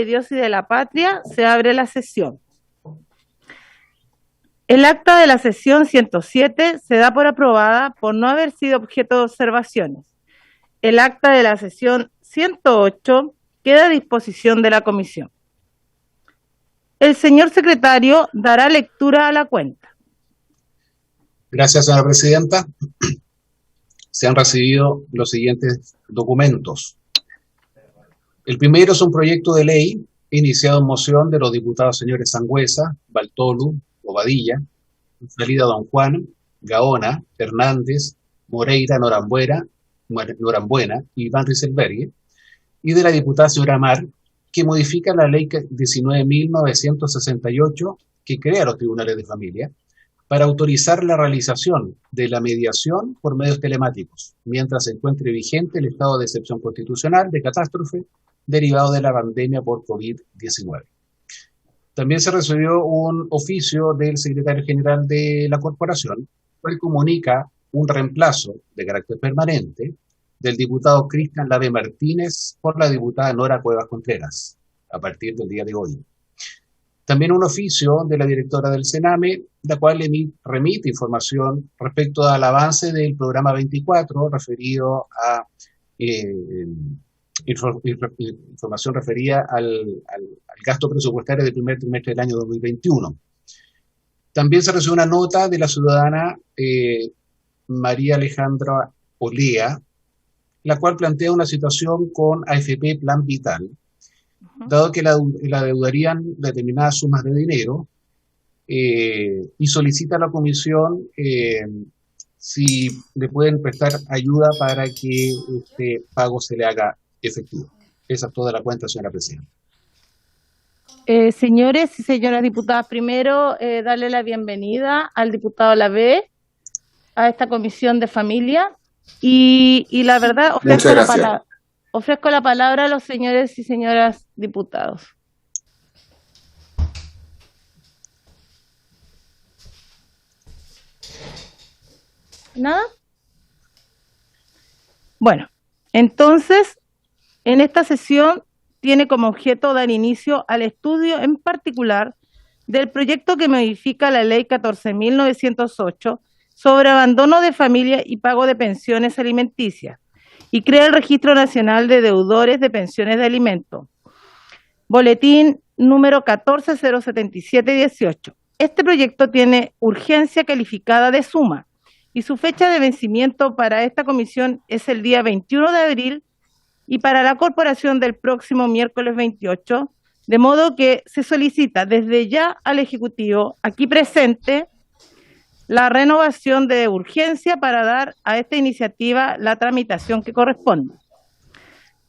de Dios y de la patria, se abre la sesión. El acta de la sesión 107 se da por aprobada por no haber sido objeto de observaciones. El acta de la sesión 108 queda a disposición de la comisión. El señor secretario dará lectura a la cuenta. Gracias, señora presidenta. Se han recibido los siguientes documentos. El primero es un proyecto de ley iniciado en moción de los diputados señores Sangüesa, Baltolu, Bobadilla, Salida Don Juan, Gaona, Hernández, Moreira, Norambuena y Iván Rieselberghe, y de la diputada señora Mar, que modifica la ley 19.968 que crea los tribunales de familia para autorizar la realización de la mediación por medios telemáticos, mientras se encuentre vigente el estado de excepción constitucional de catástrofe derivado de la pandemia por COVID-19. También se recibió un oficio del secretario general de la corporación, cual comunica un reemplazo de carácter permanente del diputado Cristian Lave Martínez por la diputada Nora Cuevas Contreras, a partir del día de hoy. También un oficio de la directora del Sename, la cual remite información respecto al avance del programa 24, referido a información referida al gasto presupuestario del primer trimestre del año 2021. También se recibió una nota de la ciudadana María Alejandra Olea, la cual plantea una situación con AFP Plan Vital, dado que la deudarían determinadas sumas de dinero, y solicita a la comisión si le pueden prestar ayuda para que este pago se le haga efectivo. Esa es toda la cuenta, señora presidenta. Señores y señoras diputadas, primero darle la bienvenida al diputado Lave a esta comisión de familia y la verdad ofrezco la palabra a los señores y señoras diputados. ¿Nada? Bueno, entonces, en esta sesión tiene como objeto dar inicio al estudio en particular del proyecto que modifica la Ley 14.908 sobre abandono de familia y pago de pensiones alimenticias y crea el Registro Nacional de Deudores de Pensiones de Alimentos. Boletín número 1407718. Este proyecto tiene urgencia calificada de suma y su fecha de vencimiento para esta comisión es el día 21 de abril y para la corporación del próximo miércoles 28, de modo que se solicita desde ya al Ejecutivo aquí presente la renovación de urgencia para dar a esta iniciativa la tramitación que corresponde.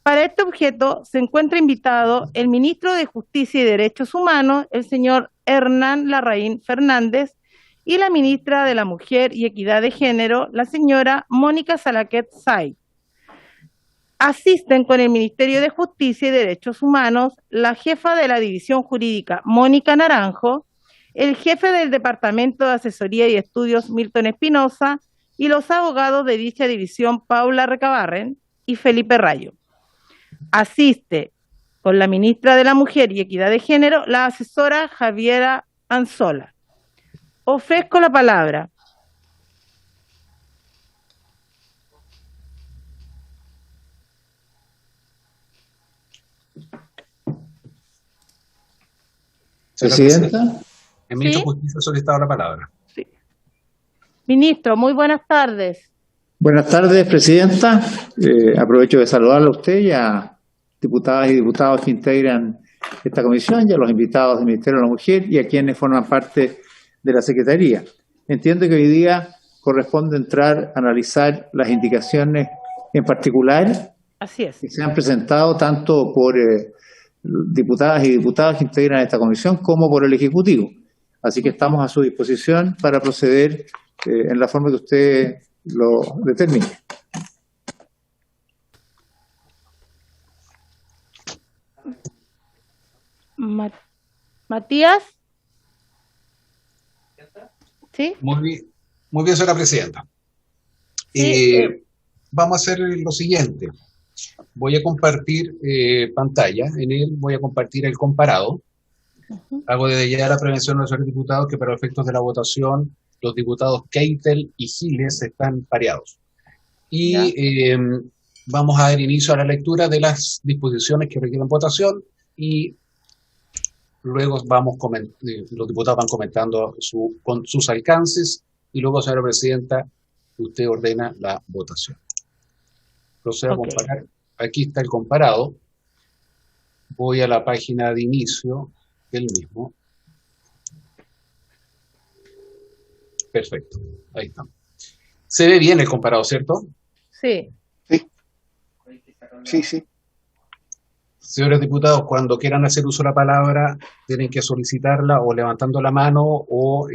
Para este objeto se encuentra invitado el ministro de Justicia y Derechos Humanos, el señor Hernán Larraín Fernández, y la ministra de la Mujer y Equidad de Género, la señora Mónica Salaquet Say. Asisten con el Ministerio de Justicia y Derechos Humanos la jefa de la División Jurídica, Mónica Naranjo, el jefe del Departamento de Asesoría y Estudios, Milton Espinosa, y los abogados de dicha división, Paula Recabarren y Felipe Rayo. Asiste con la ministra de la Mujer y Equidad de Género, la asesora Javiera Anzola. Ofrezco la palabra. Presidenta. El ministro de Justicia ha solicitado la palabra. Sí. Ministro, muy buenas tardes. Buenas tardes, presidenta. Aprovecho de saludarle a usted y a diputadas y diputados que integran esta comisión y a los invitados del Ministerio de la Mujer y a quienes forman parte de la Secretaría. Entiendo que hoy día corresponde entrar a analizar las indicaciones en particular. Así es. Que se han presentado tanto por diputadas y diputados que integran esta comisión como por el Ejecutivo. Así que estamos a su disposición para proceder en la forma que usted lo determine. Matías. ¿Sí? Muy bien, señora presidenta. Sí, vamos a hacer lo siguiente. Voy a compartir pantalla. En él voy a compartir el comparado. Hago desde ya la prevención a los señores diputados que para efectos de la votación los diputados Keitel y Giles están pareados. Y vamos a dar inicio a la lectura de las disposiciones que requieren votación y luego los diputados van comentando con sus alcances y luego, señora presidenta, usted ordena la votación. Procedo a comparar. Aquí está el comparado. Voy a la página de inicio del mismo. Perfecto. Ahí está. Se ve bien el comparado, ¿cierto? Sí. Sí. Señores diputados, cuando quieran hacer uso de la palabra, tienen que solicitarla o levantando la mano o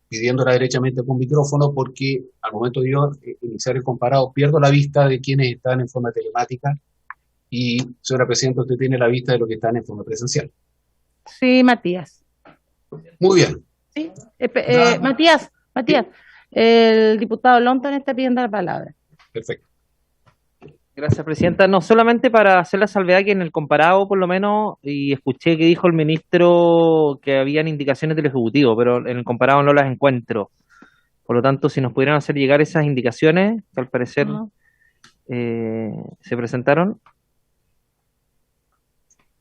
pidiéndola derechamente con micrófono, porque al momento de yo iniciar el comparado pierdo la vista de quienes están en forma telemática y, señora presidenta, usted tiene la vista de los que están en forma presencial. Sí, Matías. Muy bien. Sí. Matías, el diputado Lonton está pidiendo la palabra. Perfecto. Gracias, presidenta. No, solamente para hacer la salvedad que en el comparado, por lo menos, y escuché que dijo el ministro que habían indicaciones del Ejecutivo, pero en el comparado no las encuentro. Por lo tanto, si nos pudieran hacer llegar esas indicaciones, que al parecer se presentaron,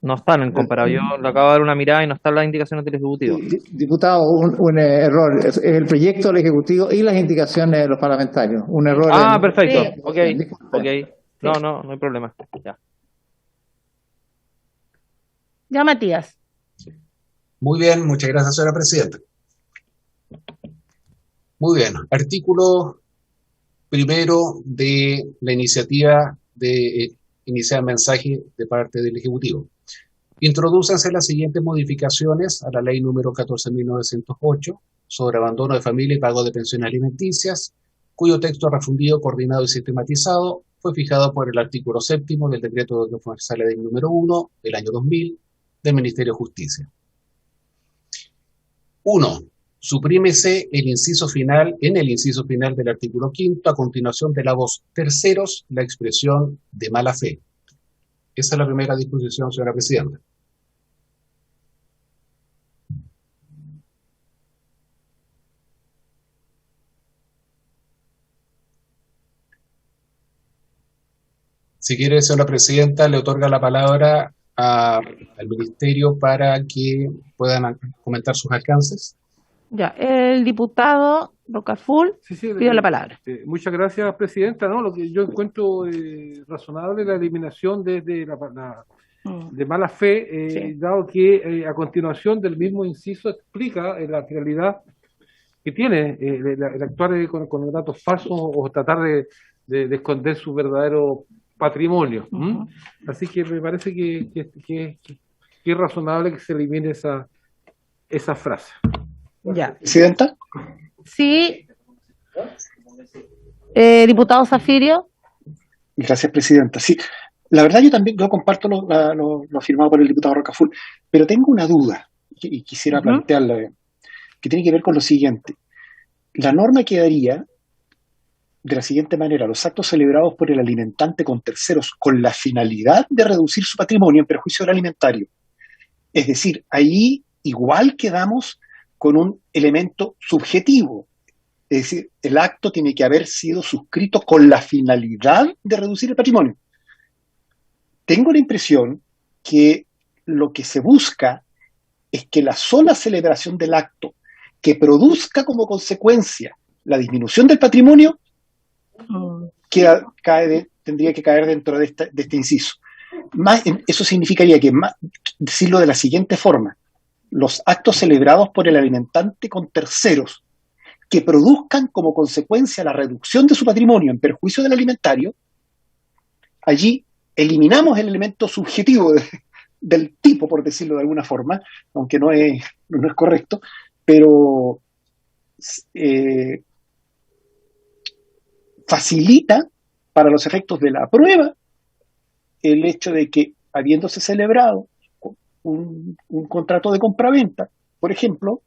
no están en el comparado. Yo le acabo de dar una mirada y no están las indicaciones del Ejecutivo. Diputado, un error. Es el proyecto del Ejecutivo y las indicaciones de los parlamentarios. Un error. Perfecto. Sí. Ok. No hay problema. Ya, Matías. Muy bien, muchas gracias, señora presidenta. Muy bien, artículo primero de la iniciativa de iniciar mensaje de parte del Ejecutivo. Introdúcense las siguientes modificaciones a la ley número 14.908 sobre abandono de familia y pago de pensiones alimenticias, cuyo texto refundido, coordinado y sistematizado fue fijado por el artículo 7º del decreto de Fuerza Ley número 1 del año 2000 del Ministerio de Justicia. 1. Suprímese en el inciso final del artículo 5º, a continuación de la voz terceros, la expresión de mala fe. Esa es la primera disposición, señora presidenta. Si quiere, señora presidenta, le otorga la palabra al ministerio para que puedan comentar sus alcances. Ya, el diputado Rocaful pide la palabra. Muchas gracias, presidenta. No, lo que yo encuentro razonable la eliminación de mala fe, dado que a continuación del mismo inciso explica la finalidad que tiene el actuar con datos falsos o tratar de esconder su verdadero patrimonio. Así que me parece que es razonable que se elimine esa frase. Ya. ¿Presidenta? Sí. Diputado Zafirio. Gracias, presidenta. Sí, la verdad yo comparto lo afirmado por el diputado Rocaful, pero tengo una duda y quisiera plantearla, que tiene que ver con lo siguiente. La norma quedaría de la siguiente manera: los actos celebrados por el alimentante con terceros con la finalidad de reducir su patrimonio en perjuicio del alimentario. Es decir, ahí igual quedamos con un elemento subjetivo. Es decir, el acto tiene que haber sido suscrito con la finalidad de reducir el patrimonio. Tengo la impresión que lo que se busca es que la sola celebración del acto que produzca como consecuencia la disminución del patrimonio tendría que caer dentro de este inciso. Eso significaría que, decirlo de la siguiente forma: los actos celebrados por el alimentante con terceros que produzcan como consecuencia la reducción de su patrimonio en perjuicio del alimentario, allí eliminamos el elemento subjetivo del tipo, por decirlo de alguna forma, aunque no es correcto, pero facilita para los efectos de la prueba el hecho de que, habiéndose celebrado un contrato de compraventa, por ejemplo,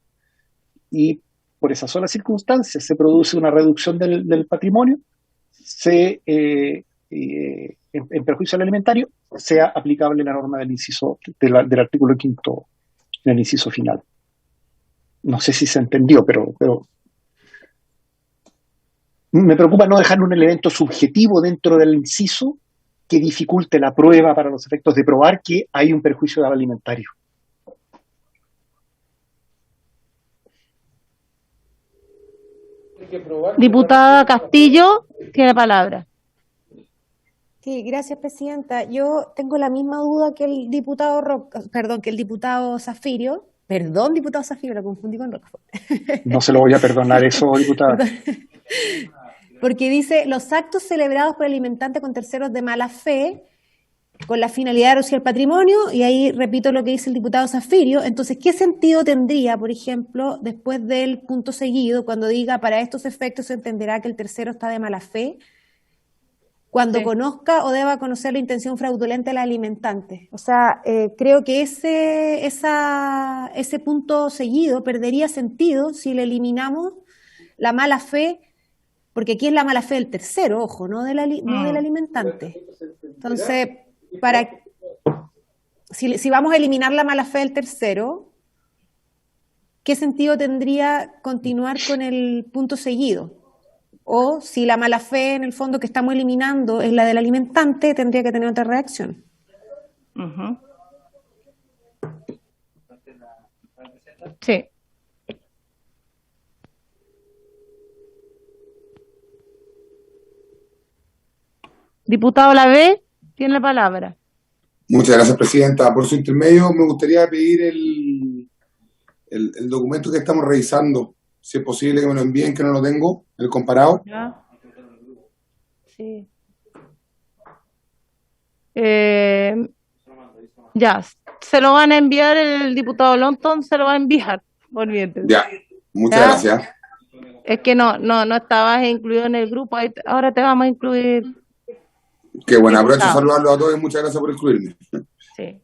y por esa sola circunstancia se produce una reducción del patrimonio, se en perjuicio del alimentario, sea aplicable la norma del inciso del artículo 5 en el inciso final. No sé si se entendió, pero me preocupa no dejar un elemento subjetivo dentro del inciso que dificulte la prueba para los efectos de probar que hay un perjuicio del alimentario. Diputada Castillo, tiene palabra. Sí, gracias, presidenta. Yo tengo la misma duda que el diputado Zafirio. Perdón, diputado Zafirio, lo confundí con Rocafort. No se lo voy a perdonar eso, diputada. Porque dice, los actos celebrados por el alimentante con terceros de mala fe, con la finalidad de reducir el patrimonio, y ahí repito lo que dice el diputado Zafirio. Entonces, ¿qué sentido tendría, por ejemplo, después del punto seguido, cuando diga, para estos efectos se entenderá que el tercero está de mala fe, cuando conozca o deba conocer la intención fraudulenta del alimentante? O sea, creo que ese punto seguido perdería sentido si le eliminamos la mala fe, porque aquí es la mala fe del tercero, ojo, no del alimentante. Entonces, si vamos a eliminar la mala fe del tercero, ¿qué sentido tendría continuar con el punto seguido? O si la mala fe, en el fondo, que estamos eliminando es la del alimentante, tendría que tener otra reacción. Sí. Diputado Lavé, tiene la palabra. Muchas gracias, presidenta. Por su intermedio, me gustaría pedir el documento que estamos revisando. Si es posible que me lo envíen, que no lo tengo, el comparado. Ya. Sí. Ya, se lo van a enviar el diputado Lonton, se lo va a enviar. Olvídate. Ya, muchas gracias. Es que no estabas incluido en el grupo, ahora te vamos a incluir. Qué bueno, aprovecho a saludarlos a todos y muchas gracias por incluirme. Sí.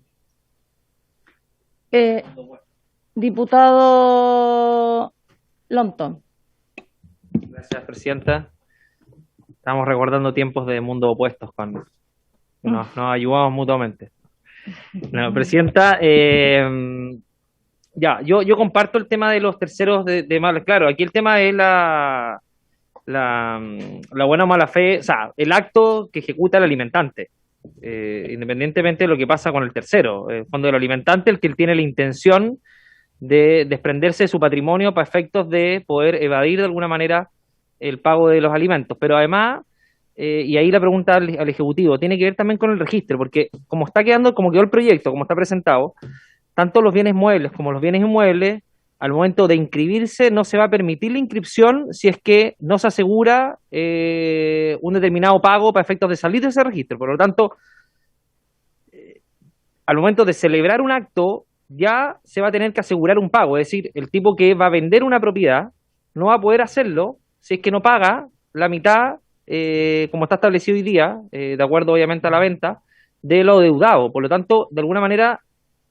Diputado Lonton. Gracias, presidenta. Estamos recordando tiempos de mundos opuestos cuando nos ayudamos mutuamente. No, presidenta, yo comparto el tema de los terceros de mala. Claro, aquí el tema es la buena o mala fe, o sea, el acto que ejecuta el alimentante, independientemente de lo que pasa con el tercero. En el fondo, el alimentante, el que tiene la intención de desprenderse de su patrimonio para efectos de poder evadir de alguna manera el pago de los alimentos. Pero además, y ahí la pregunta al Ejecutivo, tiene que ver también con el registro, porque como quedó el proyecto, como está presentado, tanto los bienes muebles como los bienes inmuebles, al momento de inscribirse no se va a permitir la inscripción si es que no se asegura un determinado pago para efectos de salir de ese registro. Por lo tanto, al momento de celebrar un acto, ya se va a tener que asegurar un pago. Es decir, el tipo que va a vender una propiedad no va a poder hacerlo si es que no paga la mitad, como está establecido hoy día, de acuerdo obviamente a la venta, de lo deudado. Por lo tanto, de alguna manera,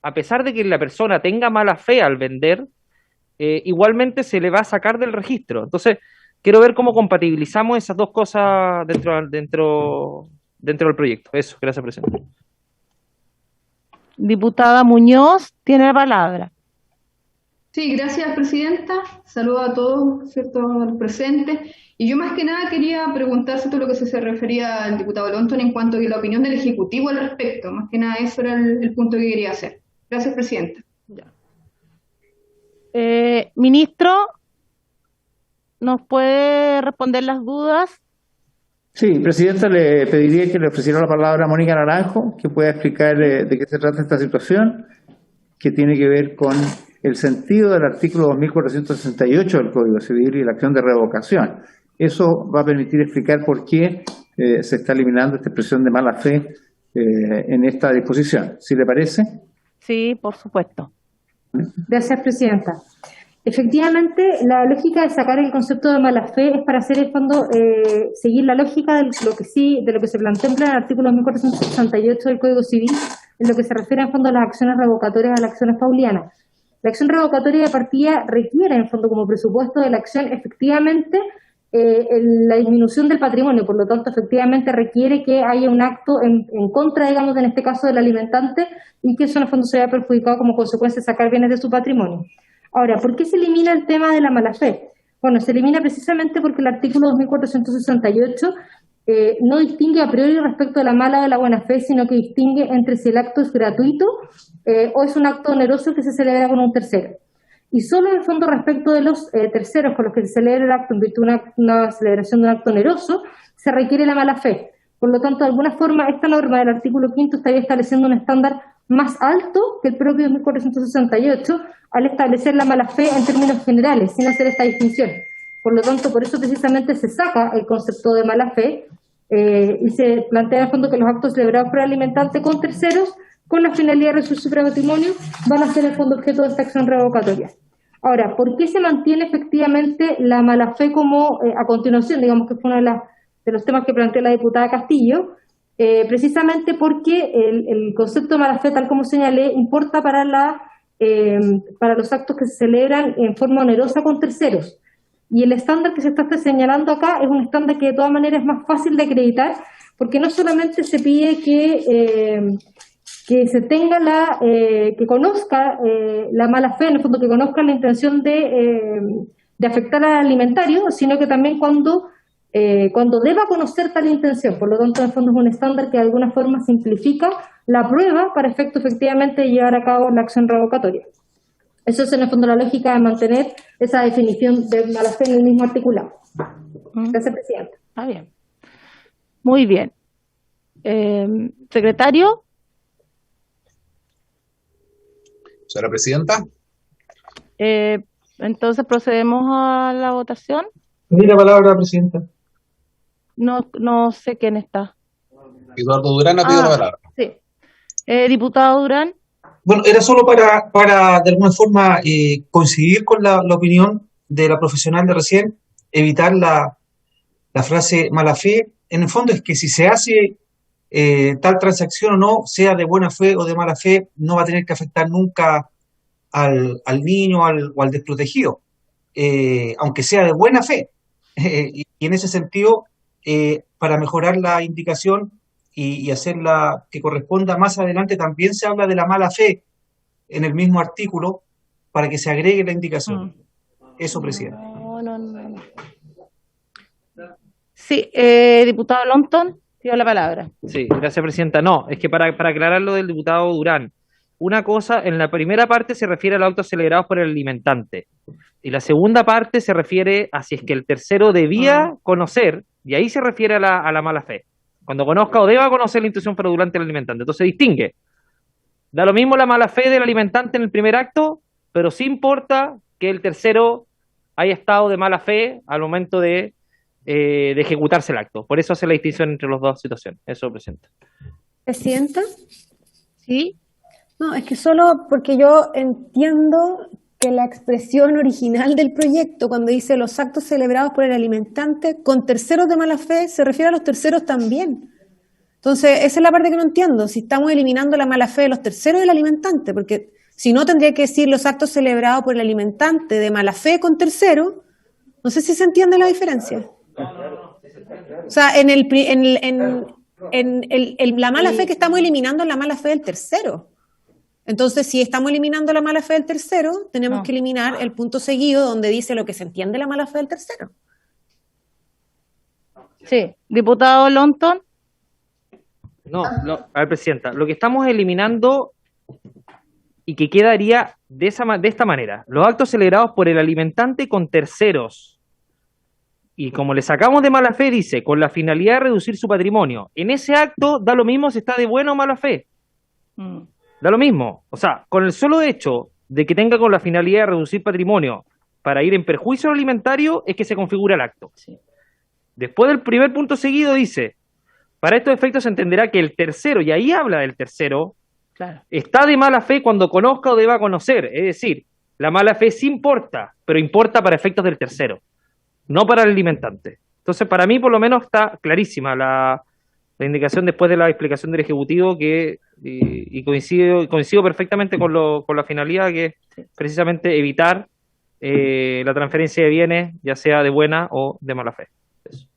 a pesar de que la persona tenga mala fe al vender, igualmente se le va a sacar del registro. Entonces, quiero ver cómo compatibilizamos esas dos cosas dentro del proyecto. Eso, gracias, presidente. Diputada Muñoz, tiene la palabra. Sí, gracias, presidenta. Saludo a todos, ¿cierto?, a los presentes. Y yo más que nada quería preguntar, ¿cierto?, lo que se refería al diputado Lonton en cuanto a la opinión del Ejecutivo al respecto. Más que nada eso era el punto que quería hacer. Gracias, presidenta. Ministro, ¿nos puede responder las dudas? Sí, presidenta, le pediría que le ofreciera la palabra a Mónica Naranjo, que pueda explicar de qué se trata esta situación, que tiene que ver con el sentido del artículo 2468 del Código Civil y la acción de revocación. Eso va a permitir explicar por qué se está eliminando esta expresión de mala fe en esta disposición. ¿Sí le parece? Sí, por supuesto. Gracias, presidenta. Efectivamente, la lógica de sacar el concepto de mala fe es para hacer, el fondo, seguir la lógica de lo que se plantea en el artículo 1468 del Código Civil, en lo que se refiere, en fondo, a las acciones revocatorias a las acciones paulianas. La acción revocatoria de partida requiere, en fondo, como presupuesto de la acción, efectivamente, la disminución del patrimonio. Por lo tanto, efectivamente requiere que haya un acto en contra, digamos, en este caso del alimentante, y que eso en el fondo se vea perjudicado como consecuencia de sacar bienes de su patrimonio. Ahora, ¿por qué se elimina el tema de la mala fe? Bueno, se elimina precisamente porque el artículo 2468 no distingue a priori respecto de la mala o de la buena fe, sino que distingue entre si el acto es gratuito o es un acto oneroso que se celebra con un tercero. Y solo en el fondo respecto de los terceros con los que se celebra el acto en virtud de una celebración de un acto oneroso, se requiere la mala fe. Por lo tanto, de alguna forma, esta norma del artículo 5 estaría estableciendo un estándar más alto que el propio 2468 al establecer la mala fe en términos generales, sin hacer esta distinción. Por lo tanto, por eso precisamente se saca el concepto de mala fe y se plantea en el fondo que los actos celebrados por el alimentante con terceros, con la finalidad de reducir su patrimonio, van a ser en el fondo objeto de esta acción revocatoria. Ahora, ¿por qué se mantiene efectivamente la mala fe como a continuación? Digamos que fue uno de los temas que planteó la diputada Castillo, precisamente porque el concepto de mala fe, tal como señalé, importa para los actos que se celebran en forma onerosa con terceros. Y el estándar que se está señalando acá es un estándar que de todas maneras es más fácil de acreditar, porque no solamente se pide que se tenga que conozca la mala fe, en el fondo que conozca la intención de afectar al alimentario, sino que también cuando deba conocer tal intención. Por lo tanto, en el fondo es un estándar que de alguna forma simplifica la prueba para efecto efectivamente de llevar a cabo la acción revocatoria. Eso es en el fondo la lógica de mantener esa definición de mala fe en el mismo articulado. Gracias, Presidenta. Está bien. Muy bien. Secretario. Señora Presidenta. Entonces procedemos a la votación. Tiene la palabra, Presidenta. No sé quién está. Eduardo Durán ha pedido la palabra. Sí. Diputado Durán. Bueno, era solo para de alguna forma coincidir con la opinión de la profesional de recién, evitar la frase mala fe. En el fondo es que si se hace tal transacción o no, sea de buena fe o de mala fe, no va a tener que afectar nunca al niño o al desprotegido, aunque sea de buena fe. Y en ese sentido, para mejorar la indicación y hacerla que corresponda más adelante, también se habla de la mala fe en el mismo artículo para que se agregue la indicación. Eso, Presidente. No. Sí, diputado Lonton, pido la palabra. Sí, gracias, Presidenta. No, es que para aclarar lo del diputado Durán, una cosa, en la primera parte se refiere a los actos celebrados por el alimentante, y la segunda parte se refiere a si es que el tercero debía conocer, y ahí se refiere a la mala fe. Cuando conozca o deba conocer la intención fraudulenta del alimentante. Entonces distingue. Da lo mismo la mala fe del alimentante en el primer acto, pero sí importa que el tercero haya estado de mala fe al momento de ejecutarse el acto. Por eso hace la distinción entre las dos situaciones. Eso, Presidenta. ¿Presidenta? Sí. No, es que solo porque yo entiendo que la expresión original del proyecto, cuando dice los actos celebrados por el alimentante con terceros de mala fe, se refiere a los terceros también. Entonces, esa es la parte que no entiendo, si estamos eliminando la mala fe de los terceros del alimentante, porque si no tendría que decir los actos celebrados por el alimentante de mala fe con tercero. No sé si se entiende la diferencia. O sea, la mala fe que estamos eliminando es la mala fe del tercero. Entonces, si estamos eliminando la mala fe del tercero, tenemos que eliminar el punto seguido donde dice lo que se entiende la mala fe del tercero. Sí, diputado Lonton. No, a ver, Presidenta, lo que estamos eliminando y que quedaría de esta manera: los actos celebrados por el alimentante con terceros. Y como le sacamos de mala fe, dice, con la finalidad de reducir su patrimonio. En ese acto da lo mismo si está de buena o mala fe. Da lo mismo. O sea, con el solo hecho de que tenga con la finalidad de reducir patrimonio para ir en perjuicio al alimentario, es que se configura el acto. Sí. Después del primer punto seguido dice, para estos efectos se entenderá que el tercero, y ahí habla del tercero, claro, está de mala fe cuando conozca o deba conocer. Es decir, la mala fe sí importa, pero importa para efectos del tercero, no para el alimentante. Entonces, para mí, por lo menos, está clarísima la indicación después de la explicación del Ejecutivo, y coincido perfectamente con la finalidad, que es precisamente evitar la transferencia de bienes, ya sea de buena o de mala fe. Eso.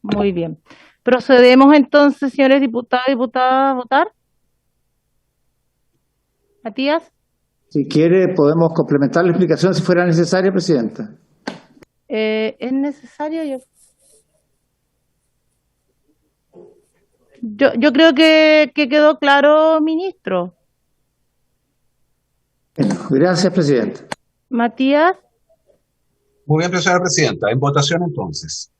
Muy bien. Procedemos entonces, señores diputados y diputadas, a votar. Matías. Si quiere, podemos complementar la explicación si fuera necesaria, Presidenta. ¿Es necesario? Yo creo que quedó claro, ministro. Gracias, Presidenta. Matías. Muy bien, señora Presidenta. En votación, entonces.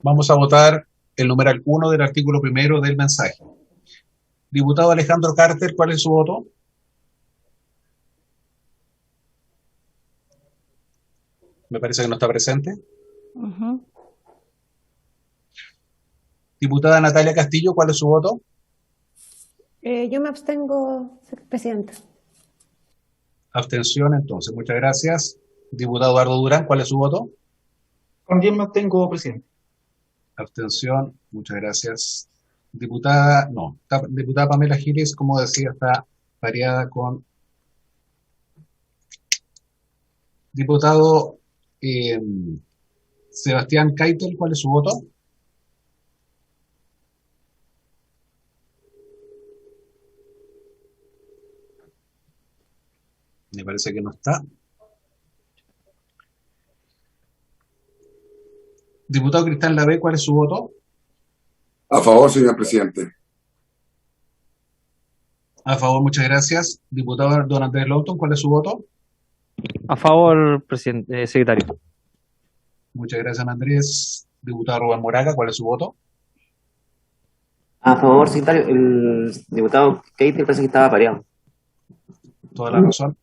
Vamos a votar el numeral 1 del artículo 1 del mensaje. Diputado Alejandro Carter, ¿cuál es su voto? Me parece que no está presente. Diputada Natalia Castillo, ¿cuál es su voto? Yo me abstengo, Presidenta. Abstención, entonces. Muchas gracias. Diputado Eduardo Durán, ¿cuál es su voto? También me abstengo, presidente. Abstención, muchas gracias. Diputada Pamela Giles, como decía, está variada con diputado Sebastián Keitel, ¿cuál es su voto? Me parece que no está. Diputado Cristian Lavé, ¿cuál es su voto? A favor, señor presidente. A favor, muchas gracias. Diputado Don Andrés Lawton, ¿cuál es su voto? A favor, presidente, secretario. Muchas gracias, Andrés. Diputado Rubén Moraga, ¿cuál es su voto? A favor, secretario. El diputado Keitel parece que estaba pareado. Toda la razón.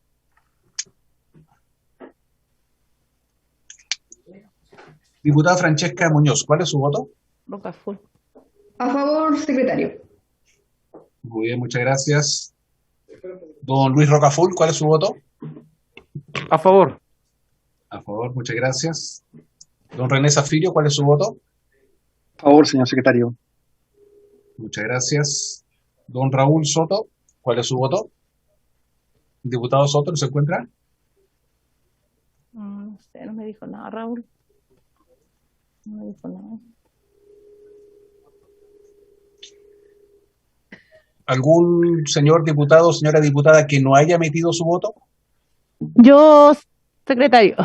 Diputada Francesca Muñoz, ¿cuál es su voto? Rocafull. A favor, secretario. Muy bien, muchas gracias. Don Luis Rocafull, ¿cuál es su voto? A favor. A favor, muchas gracias. Don René Zafirio, ¿cuál es su voto? A favor, señor secretario. Muchas gracias. Don Raúl Soto, ¿cuál es su voto? Diputado Soto, ¿no se encuentra? No sé, no me dijo nada, Raúl. No me dijo nada. ¿Algún señor diputado o señora diputada que no haya emitido su voto? Yo, secretario.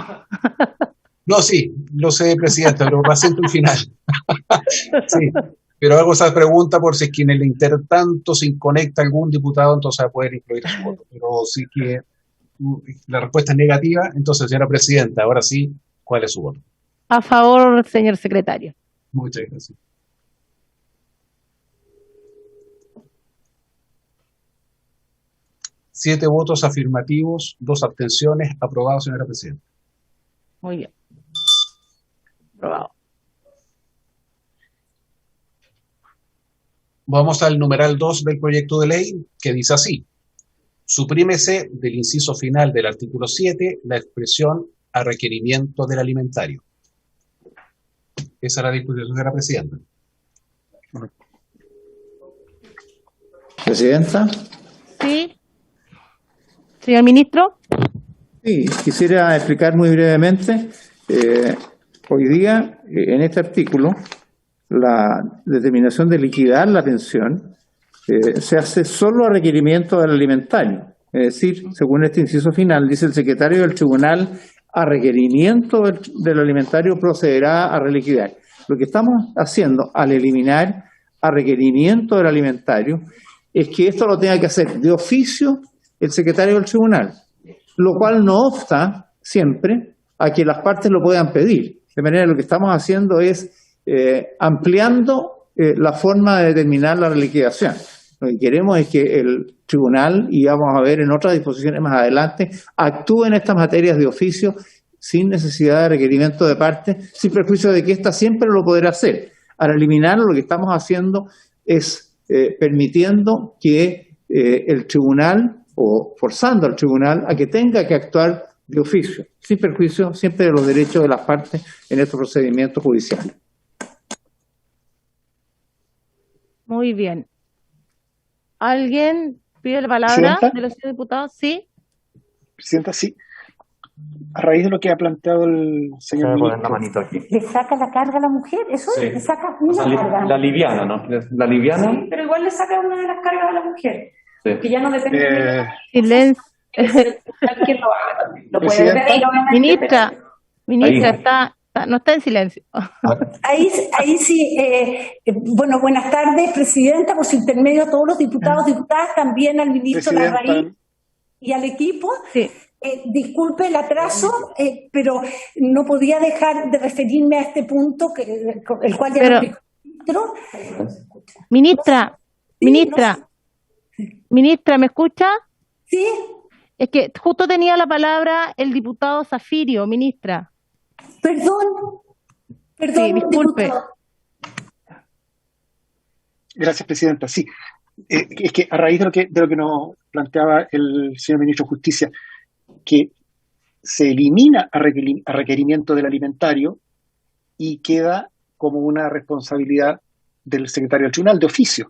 No, sí, lo sé, presidenta, pero paciente el final. Sí, pero hago esa pregunta por si es que en el intertanto se conecta algún diputado, entonces va a poder incluir su voto. Pero sí que la respuesta es negativa, entonces, señora presidenta, ahora sí, ¿cuál es su voto? A favor, señor secretario. Muchas gracias. Siete votos afirmativos, 2 abstenciones. Aprobado, señora presidenta. Muy bien. Aprobado. Vamos al numeral 2 del proyecto de ley, que dice así. Suprímese del inciso final del artículo 7 la expresión a requerimiento del alimentario. Esa es la disposición de la presidenta. Presidenta. Sí. Señor ministro. Sí, quisiera explicar muy brevemente. Hoy día, en este artículo, la determinación de liquidar la pensión se hace solo a requerimiento del alimentario. Es decir, según este inciso final, dice el secretario del tribunal, a requerimiento del alimentario procederá a reliquidar. Lo que estamos haciendo al eliminar a requerimiento del alimentario es que esto lo tenga que hacer de oficio el secretario del tribunal, lo cual no obsta siempre a que las partes lo puedan pedir. De manera que lo que estamos haciendo es ampliando la forma de determinar la reliquidación. Lo que queremos es que el tribunal, y vamos a ver en otras disposiciones más adelante, actúe en estas materias de oficio sin necesidad de requerimiento de parte, sin perjuicio de que ésta siempre lo podrá hacer. Al eliminarlo, lo que estamos haciendo es permitiendo que el tribunal, o forzando al tribunal a que tenga que actuar de oficio, sin perjuicio siempre de los derechos de las partes en estos procedimientos judiciales. Muy bien. ¿Alguien pide la palabra ¿Presidenta? de los diputados? Sí. Presidenta, sí. A raíz de lo que ha planteado el señor ministro. La manito aquí. ¿Le saca la carga a la mujer? Eso Sí. le saca O una sea, carga. la liviana, ¿no? La liviana. Sí, pero igual le saca una de las cargas a la mujer. Sí. Que ya no depende de Silencio. quién lo haga también. Lo puede Presidenta. pedir, obviamente, Ministra, no está en silencio. Ahí sí, bueno, buenas tardes, Presidenta, por su intermedio a todos los diputados, diputadas, también al ministro Presidenta. Larraín y al equipo. Sí. Disculpe el atraso, pero no podía dejar de referirme a este punto, el cual ya Pero- lo explicó el Ministra, ministra, ¿me escucha? Sí, Es que justo tenía la palabra el diputado Zafirio, ministra. perdón, Sí, disculpe. diputado. Gracias, Presidenta. Sí, es que a raíz de lo que nos planteaba el señor Ministro de Justicia, que se elimina a requerimiento del alimentario y queda como una responsabilidad del secretario del tribunal de oficio.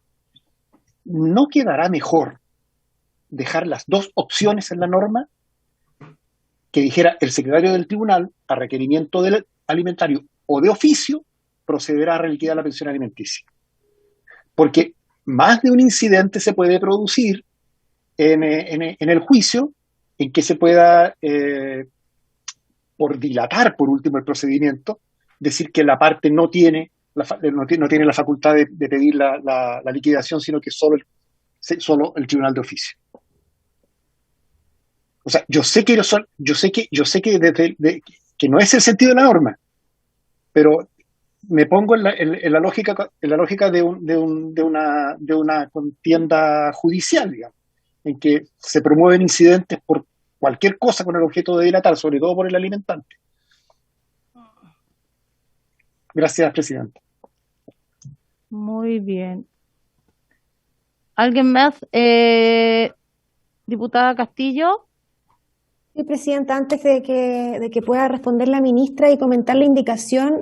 ¿No quedará mejor dejar las dos opciones en la norma? Que dijera el secretario del tribunal, a requerimiento del alimentario o de oficio, procederá a reliquidar la pensión alimenticia. Porque más de un incidente se puede producir en el juicio en que se pueda, por dilatar por último el procedimiento, decir que la parte no tiene la facultad de pedir la liquidación, sino que solo el tribunal de oficio. O sea, yo sé que que no es el sentido de la norma, pero me pongo en la lógica de una contienda judicial, digamos, en que se promueven incidentes por cualquier cosa con el objeto de dilatar, sobre todo por el alimentante. Gracias, Presidenta. Muy bien. ¿Alguien más? Diputada Castillo. Sí, Presidenta, antes de que pueda responder la ministra y comentar la indicación,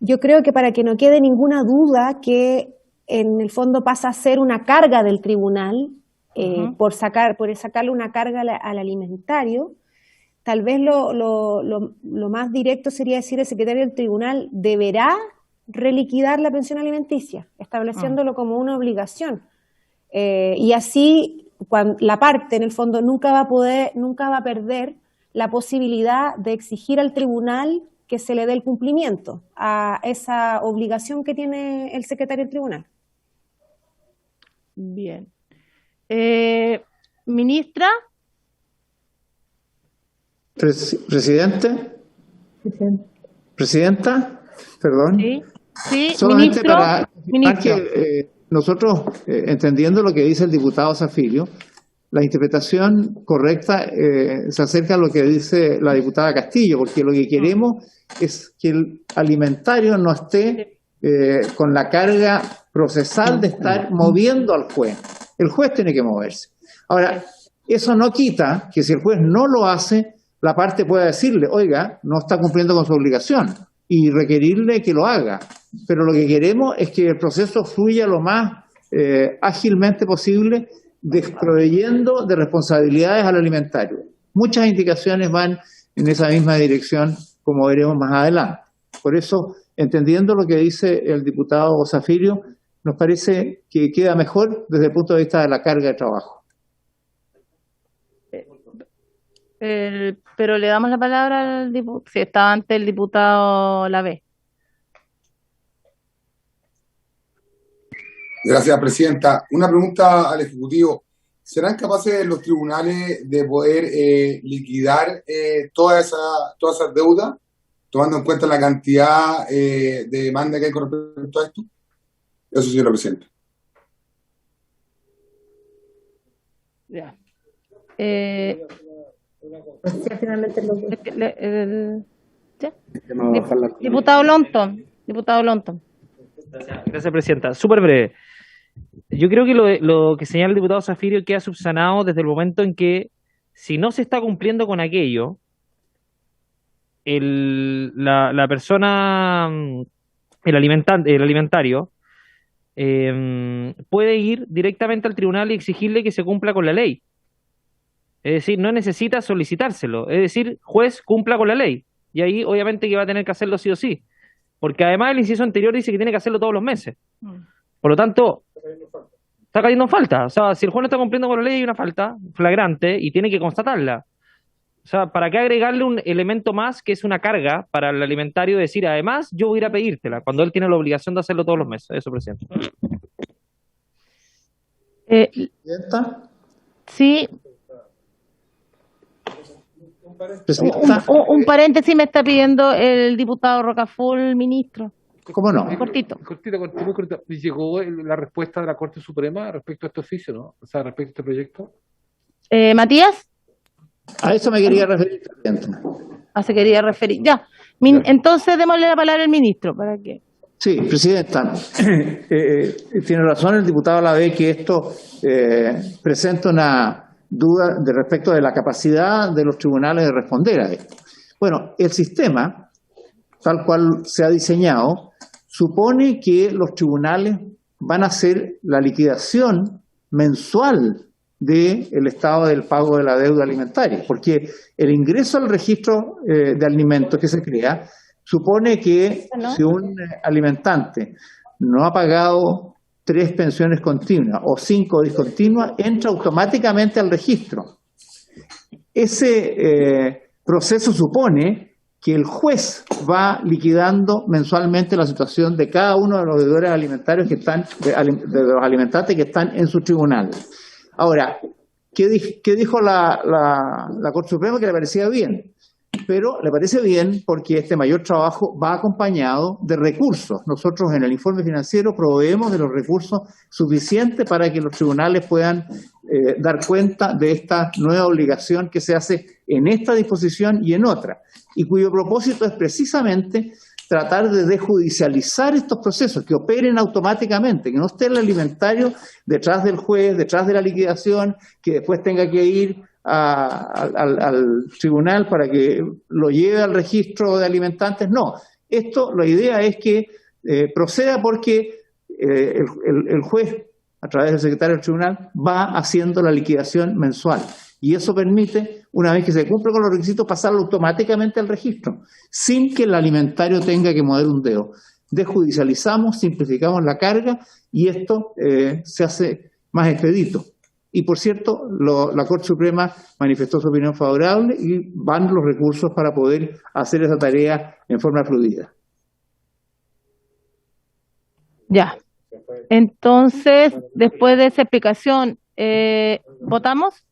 yo creo que para que no quede ninguna duda que en el fondo pasa a ser una carga del tribunal por sacarle una carga al alimentario, tal vez lo más directo sería decir el secretario del tribunal deberá reliquidar la pensión alimenticia, estableciéndolo como una obligación. Y así la parte, en el fondo, nunca va a perder la posibilidad de exigir al tribunal que se le dé el cumplimiento a esa obligación que tiene el secretario del tribunal. Bien. Ministra. Presidente. Presidenta, perdón. Sí, solamente ministro. para Ministro. que nosotros, entendiendo lo que dice el diputado Zafirio, la interpretación correcta se acerca a lo que dice la diputada Castillo, porque lo que queremos es que el alimentario no esté con la carga procesal de estar moviendo al juez. El juez tiene que moverse. Ahora, eso no quita que si el juez no lo hace, la parte pueda decirle, oiga, no está cumpliendo con su obligación, y requerirle que lo haga. Pero lo que queremos es que el proceso fluya lo más ágilmente posible, desproveyendo de responsabilidades al alimentario. Muchas indicaciones van en esa misma dirección, como veremos más adelante. Por eso, entendiendo lo que dice el diputado Zafirio, nos parece que queda mejor desde el punto de vista de la carga de trabajo. Pero le damos la palabra al diputado, si estaba ante el diputado Lavé. Gracias, Presidenta. Una pregunta al Ejecutivo. ¿Serán capaces los tribunales de poder liquidar todas esas deudas, tomando en cuenta la cantidad de demanda que hay con respecto a esto? Eso, señora Presidenta. Ya. Diputado Lonton. Gracias, Presidenta. Súper breve. Yo creo que lo que señala el diputado Zafirio queda subsanado desde el momento en que, si no se está cumpliendo con aquello, la persona, el alimentario, puede ir directamente al tribunal y exigirle que se cumpla con la ley. Es decir, no necesita solicitárselo. Es decir, juez cumpla con la ley. Y ahí obviamente que va a tener que hacerlo sí o sí. Porque además el inciso anterior dice que tiene que hacerlo todos los meses. Por lo tanto, está cayendo en falta. O sea, si el juez no está cumpliendo con la ley hay una falta flagrante y tiene que constatarla. O sea, ¿para qué agregarle un elemento más que es una carga para el alimentario de decir, además, yo voy a ir a pedírtela, cuando él tiene la obligación de hacerlo todos los meses? Eso, presidente. Sí. Un paréntesis me está pidiendo el diputado Rocaful, ministro. ¿Cómo no? Cortito. Muy cortito. Y llegó la respuesta de la Corte Suprema respecto a este oficio, ¿no? O sea, respecto a este proyecto. Matías. A eso me quería referir, presidente. Se quería referir. Ya. Entonces, démosle la palabra al ministro para que. Sí, presidenta. Tiene razón el diputado Lavé que esto presenta una duda de respecto de la capacidad de los tribunales de responder a esto. Bueno, el sistema, tal cual se ha diseñado, supone que los tribunales van a hacer la liquidación mensual del estado del pago de la deuda alimentaria, porque el ingreso al registro de alimentos que se crea supone que si un alimentante no ha pagado 3 pensiones continuas o 5 discontinuas, entra automáticamente al registro. Ese proceso supone que el juez va liquidando mensualmente la situación de cada uno de los deudores alimentarios que están, de los alimentantes que están en su tribunal. Ahora, ¿qué dijo la Corte Suprema? Que le parecía bien. Pero le parece bien porque este mayor trabajo va acompañado de recursos. Nosotros en el informe financiero proveemos de los recursos suficientes para que los tribunales puedan dar cuenta de esta nueva obligación que se hace en esta disposición y en otra, y cuyo propósito es precisamente tratar de desjudicializar estos procesos, que operen automáticamente, que no esté el alimentario detrás del juez, detrás de la liquidación, que después tenga que ir al tribunal para que lo lleve al registro de alimentantes. No, la idea es que proceda porque el juez, a través del secretario del tribunal, va haciendo la liquidación mensual. Y eso permite, una vez que se cumple con los requisitos, pasarlo automáticamente al registro, sin que el alimentario tenga que mover un dedo. Desjudicializamos, simplificamos la carga y esto se hace más expedito. Y por cierto, la Corte Suprema manifestó su opinión favorable y van los recursos para poder hacer esa tarea en forma fluida. Ya. Entonces, después de esa explicación, ¿votamos?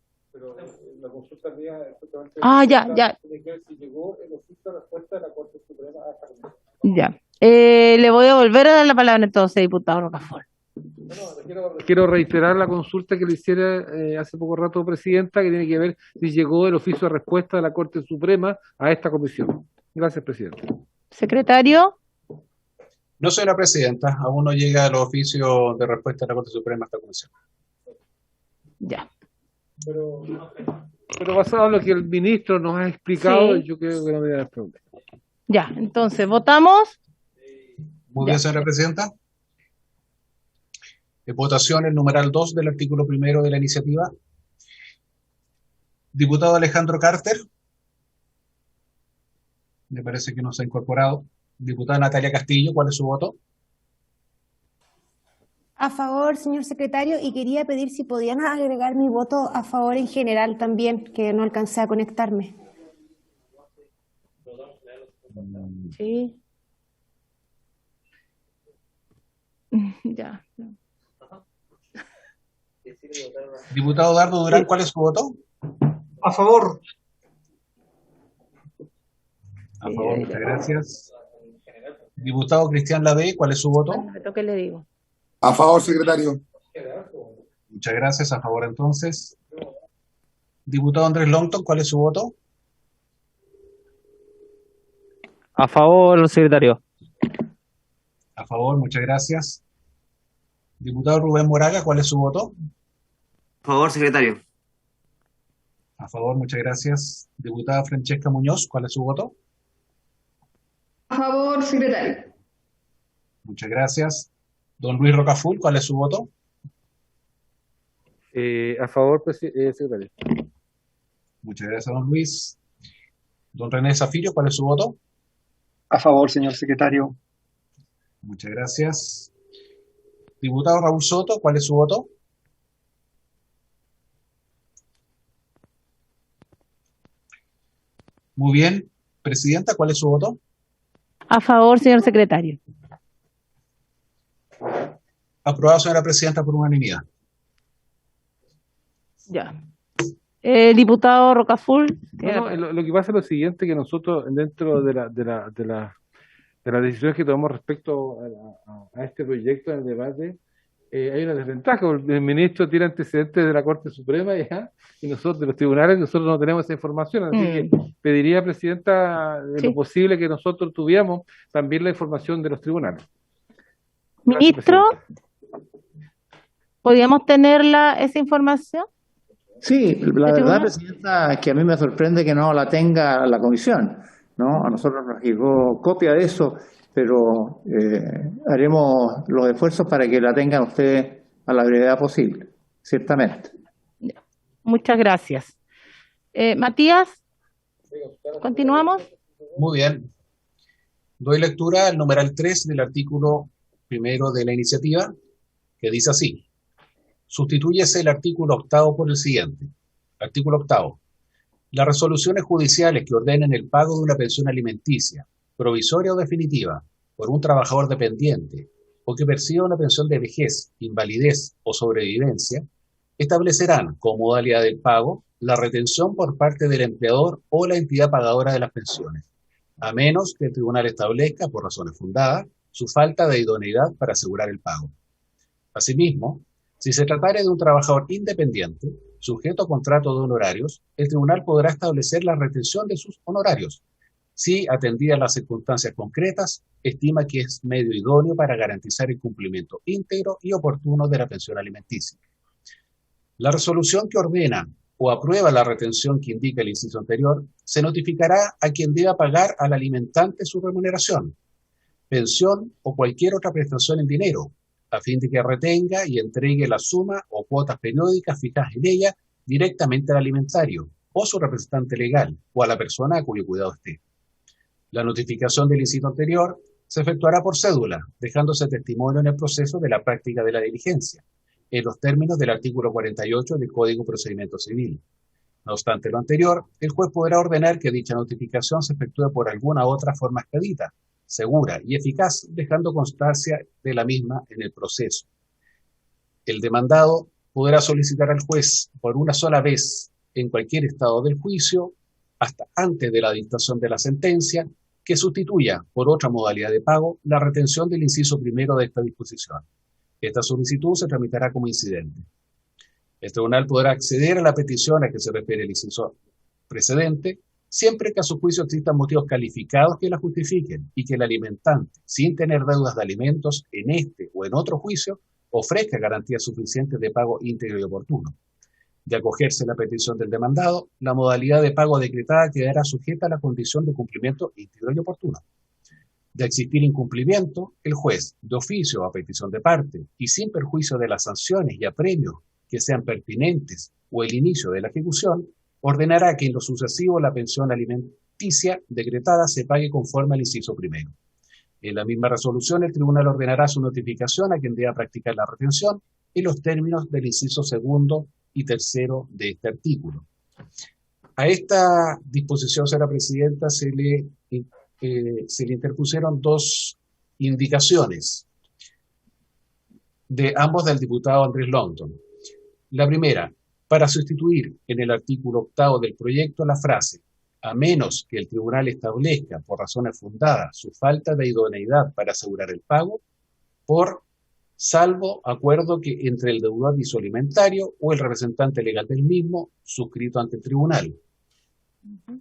Ya. Ya. Le voy a volver a dar la palabra entonces, diputado Rocafort. Quiero reiterar la consulta que le hiciera hace poco rato, presidenta, que tiene que ver si llegó el oficio de respuesta de la Corte Suprema a esta comisión. Gracias, presidente. Secretario. No, señora presidenta, aún no llega el oficio de respuesta de la Corte Suprema a esta comisión. Ya. Pero basado en lo que el ministro nos ha explicado, yo creo que no me da el problema. Ya, entonces, ¿votamos? Muy bien, señora presidenta. Votación el numeral 2 del artículo 1 de la iniciativa. Diputado Alejandro Carter. Me parece que no se ha incorporado. Diputada Natalia Castillo, ¿cuál es su voto? A favor, señor secretario, y quería pedir si podían agregar mi voto a favor en general también, que no alcancé a conectarme. Sí. Ya. Diputado Dardo Durán, ¿cuál es su voto? A favor. A favor, muchas gracias. Diputado Cristian Lavé, ¿cuál es su voto? ¿Qué le digo? A favor, secretario. Muchas gracias, a favor entonces. Diputado Andrés Longton, ¿cuál es su voto? A favor, secretario. A favor, muchas gracias. Diputado Rubén Moraga, ¿cuál es su voto? A favor, secretario. A favor, muchas gracias. Diputada Francesca Muñoz, ¿cuál es su voto? A favor, secretario. Muchas gracias. Don Luis Rocaful, ¿cuál es su voto? A favor, secretario. Muchas gracias, don Luis. Don René Zafiro, ¿cuál es su voto? A favor, señor secretario. Muchas gracias. Diputado Raúl Soto, ¿cuál es su voto? Muy bien. Presidenta, ¿cuál es su voto? A favor, señor secretario. Aprobado, señora presidenta, por unanimidad. Ya. Diputado Rocaful. Lo que pasa es lo siguiente, que nosotros dentro de las decisiones que tomamos respecto a este proyecto en el debate, hay una desventaja. El ministro tiene antecedentes de la Corte Suprema ya, y nosotros, de los tribunales, nosotros no tenemos esa información. Así que pediría, presidenta, de lo posible que nosotros tuviéramos también la información de los tribunales. Ministro, ¿podríamos tener esa información? Sí, la verdad, presidenta, es que a mí me sorprende que no la tenga la comisión, ¿no? A nosotros nos llegó copia de eso, pero haremos los esfuerzos para que la tengan ustedes a la brevedad posible, ciertamente. Muchas gracias. Matías, ¿continuamos? Muy bien. Doy lectura al numeral 3 del artículo primero de la iniciativa, que dice así. Sustitúyese el artículo 8º por el siguiente. Artículo 8º. Las resoluciones judiciales que ordenen el pago de una pensión alimenticia, provisoria o definitiva, por un trabajador dependiente o que perciba una pensión de vejez, invalidez o sobrevivencia, establecerán como modalidad del pago la retención por parte del empleador o la entidad pagadora de las pensiones, a menos que el tribunal establezca, por razones fundadas, su falta de idoneidad para asegurar el pago. Asimismo, si se tratare de un trabajador independiente, sujeto a contrato de honorarios, el tribunal podrá establecer la retención de sus honorarios, si, atendidas las circunstancias concretas, estima que es medio idóneo para garantizar el cumplimiento íntegro y oportuno de la pensión alimenticia. La resolución que ordena o aprueba la retención que indica el inciso anterior se notificará a quien deba pagar al alimentante su remuneración, pensión o cualquier otra prestación en dinero, a fin de que retenga y entregue la suma o cuotas periódicas fijas en ella directamente al alimentario o su representante legal o a la persona a cuyo cuidado esté. La notificación del inciso anterior se efectuará por cédula, dejándose testimonio en el proceso de la práctica de la diligencia, en los términos del artículo 48 del Código de Procedimiento Civil. No obstante lo anterior, el juez podrá ordenar que dicha notificación se efectúe por alguna otra forma expedita, segura y eficaz, dejando constancia de la misma en el proceso. El demandado podrá solicitar al juez por una sola vez en cualquier estado del juicio, hasta antes de la dictación de la sentencia, que sustituya por otra modalidad de pago la retención del inciso primero de esta disposición. Esta solicitud se tramitará como incidente. El tribunal podrá acceder a la petición a que se refiere el inciso precedente, siempre que a su juicio existan motivos calificados que la justifiquen y que el alimentante, sin tener deudas de alimentos en este o en otro juicio, ofrezca garantías suficientes de pago íntegro y oportuno. De acogerse la petición del demandado, la modalidad de pago decretada quedará sujeta a la condición de cumplimiento íntegro y oportuno. De existir incumplimiento, el juez, de oficio o a petición de parte, y sin perjuicio de las sanciones y apremios que sean pertinentes o el inicio de la ejecución, ordenará que en lo sucesivo la pensión alimenticia decretada se pague conforme al inciso primero. En la misma resolución, el tribunal ordenará su notificación a quien deba practicar la retención en los términos del inciso segundo y tercero de este artículo. A esta disposición, señora presidenta, se le interpusieron dos indicaciones, de ambos del diputado Andrés Longton. La primera, para sustituir en el artículo 8º del proyecto la frase a menos que el tribunal establezca por razones fundadas su falta de idoneidad para asegurar el pago, por salvo acuerdo que entre el deudor y su alimentario o el representante legal del mismo suscrito ante el tribunal.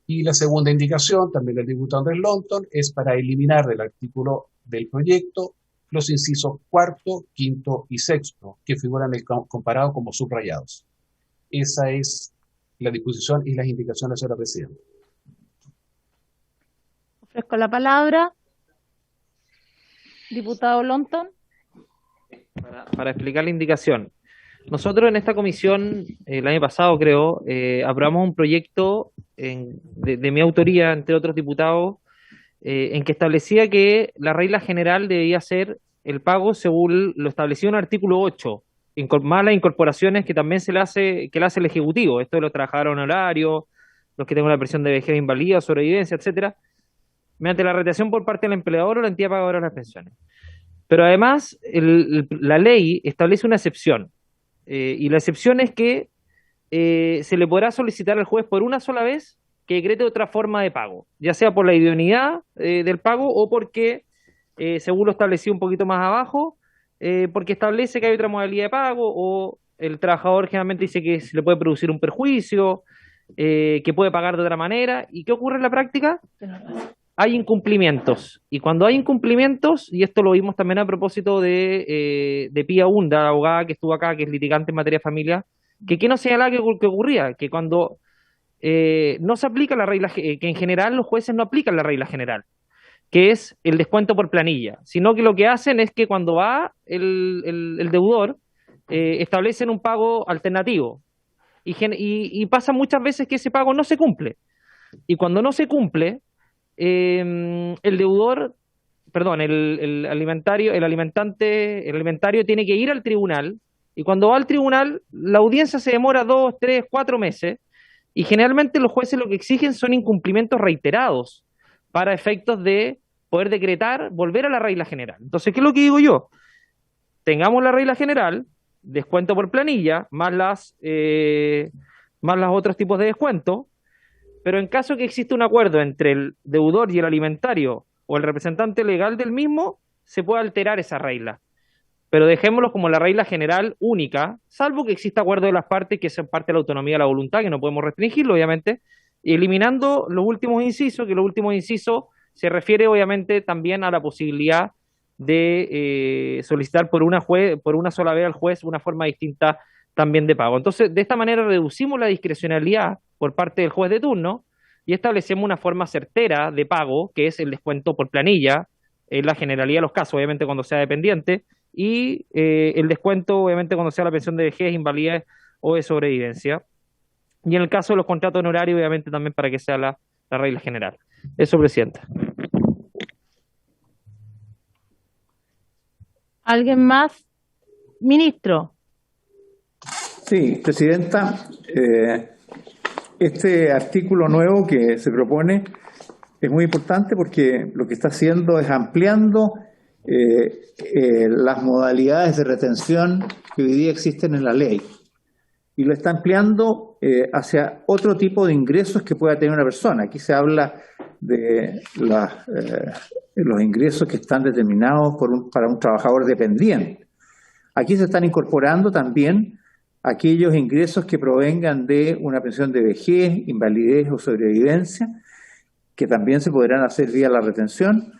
Y la segunda indicación, también del diputado Andrés Longton, es para eliminar del artículo del proyecto los incisos 4º, 5º y 6º, que figuran en el comparado como subrayados. Esa es la disposición y las indicaciones, señora presidenta. Ofrezco la palabra. Diputado Longton. Para explicar la indicación. Nosotros en esta comisión, el año pasado creo, aprobamos un proyecto de mi autoría, entre otros diputados, en que establecía que la regla general debía ser el pago según lo establecido en el artículo 8, más las incorporaciones que también le hace el Ejecutivo, esto de los trabajadores honorarios, los que tengan una pensión de vejez invalida, sobrevivencia, etcétera, mediante la retención por parte del empleador o la entidad pagadora de las pensiones. Pero además, la ley establece una excepción, y la excepción es que se le podrá solicitar al juez por una sola vez que decrete otra forma de pago, ya sea por la idoneidad del pago o porque, según lo establecido un poquito más abajo, porque establece que hay otra modalidad de pago o el trabajador generalmente dice que se le puede producir un perjuicio, que puede pagar de otra manera. ¿Y qué ocurre en la práctica? Hay incumplimientos. Y cuando hay incumplimientos, y esto lo vimos también a propósito de Pía Hunda, la abogada que estuvo acá, que es litigante en materia de familia, que nos señalaba que ocurría, que cuando no se aplica la regla, que en general los jueces no aplican la regla general, que es el descuento por planilla, sino que lo que hacen es que cuando va el deudor, establecen un pago alternativo, y pasa muchas veces que ese pago no se cumple, y cuando no se cumple, el alimentario tiene que ir al tribunal, y cuando va al tribunal, la audiencia se demora 2, 3, 4 meses, y generalmente los jueces lo que exigen son incumplimientos reiterados para efectos de poder decretar, volver a la regla general. Entonces, ¿qué es lo que digo yo? Tengamos la regla general, descuento por planilla, más los otros tipos de descuento, pero en caso que exista un acuerdo entre el deudor y el alimentario o el representante legal del mismo, se puede alterar esa regla. Pero dejémoslo como la regla general única, salvo que exista acuerdo de las partes, que es parte de la autonomía de la voluntad, que no podemos restringirlo, obviamente, y eliminando los últimos incisos, que los últimos incisos se refiere, obviamente, también a la posibilidad de solicitar por una sola vez al juez una forma distinta también de pago. Entonces, de esta manera reducimos la discrecionalidad por parte del juez de turno y establecemos una forma certera de pago, que es el descuento por planilla, en la generalidad de los casos, obviamente cuando sea dependiente, y el descuento, obviamente, cuando sea la pensión de vejez, invalidez o de sobrevivencia. Y en el caso de los contratos honorarios, obviamente, también para que sea la regla general. Eso, Presidenta. ¿Alguien más? Ministro. Sí, Presidenta. Este artículo nuevo que se propone es muy importante porque lo que está haciendo es ampliando las modalidades de retención que hoy día existen en la ley, y lo está ampliando hacia otro tipo de ingresos que pueda tener una persona. Aquí se habla de los ingresos que están determinados para un trabajador dependiente. Aquí se están incorporando también aquellos ingresos que provengan de una pensión de vejez, invalidez o sobrevivencia, que también se podrán hacer vía la retención,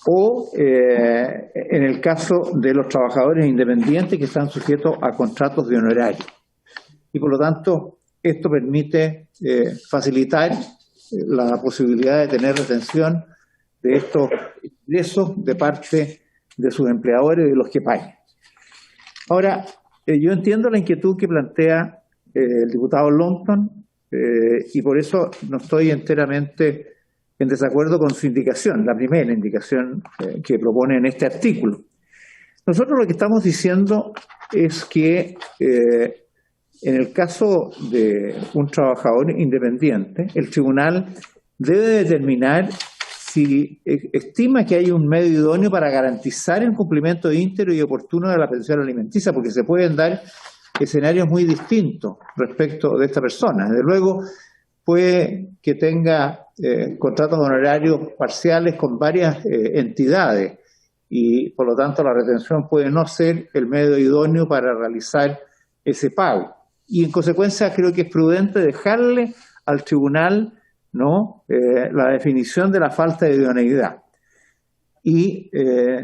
o en el caso de los trabajadores independientes que están sujetos a contratos de honorario. Y por lo tanto, esto permite facilitar la posibilidad de tener retención de estos ingresos de parte de sus empleadores y de los que paguen. Ahora, yo entiendo la inquietud que plantea el diputado Longton, y por eso no estoy enteramente en desacuerdo con su indicación, la primera indicación que propone en este artículo. Nosotros lo que estamos diciendo es que en el caso de un trabajador independiente, el tribunal debe determinar si estima que hay un medio idóneo para garantizar el cumplimiento íntegro y oportuno de la pensión alimenticia, porque se pueden dar escenarios muy distintos respecto de esta persona. Desde luego, puede que tenga contratos honorarios parciales con varias entidades y por lo tanto la retención puede no ser el medio idóneo para realizar ese pago. Y en consecuencia creo que es prudente dejarle al tribunal la definición de la falta de idoneidad. Y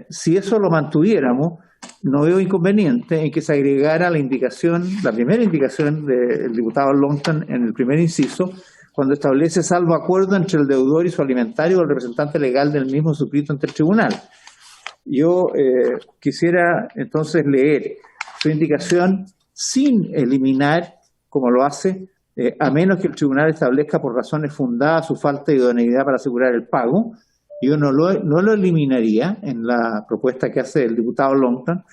si eso lo mantuviéramos, no veo inconveniente en que se agregara la primera indicación del diputado Longton en el primer inciso, cuando establece salvo acuerdo entre el deudor y su alimentario o el representante legal del mismo suscrito ante el tribunal. Yo quisiera entonces leer su indicación sin eliminar, como lo hace, a menos que el tribunal establezca por razones fundadas su falta de idoneidad para asegurar el pago. Yo no lo eliminaría en la propuesta que hace el diputado Longton,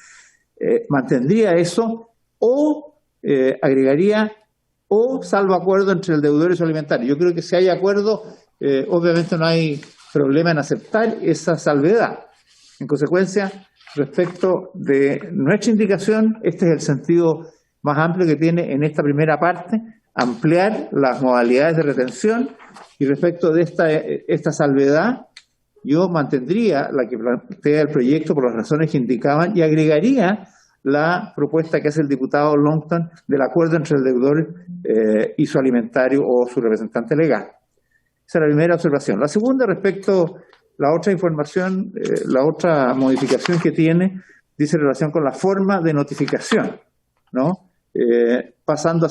mantendría eso o agregaría o salvo acuerdo entre el deudor y su alimentario. Yo creo que si hay acuerdo, obviamente no hay problema en aceptar esa salvedad. En consecuencia, respecto de nuestra indicación, este es el sentido más amplio que tiene en esta primera parte, ampliar las modalidades de retención, y respecto de esta salvedad, yo mantendría la que plantea el proyecto por las razones que indicaban y agregaría la propuesta que hace el diputado Longton del acuerdo entre el deudor y su alimentario o su representante legal. Esa es la primera observación. La segunda, respecto la otra información, la otra modificación que tiene, dice en relación con la forma de notificación, ¿no? Pasando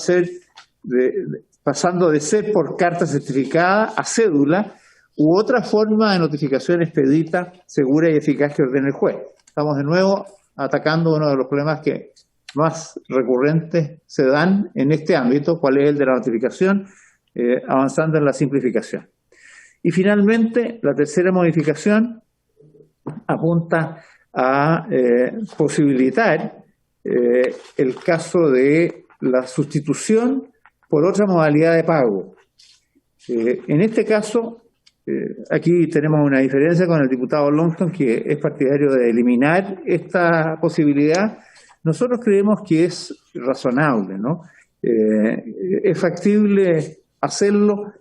de ser por carta certificada a cédula u otra forma de notificación expedita, segura y eficaz que ordene el juez. Estamos de nuevo atacando uno de los problemas que más recurrentes se dan en este ámbito, cuál es el de la notificación, avanzando en la simplificación. Y finalmente, la tercera modificación apunta a posibilitar el caso de la sustitución por otra modalidad de pago. En este caso, aquí tenemos una diferencia con el diputado Longton, que es partidario de eliminar esta posibilidad. Nosotros creemos que es razonable, ¿no? Es factible hacerlo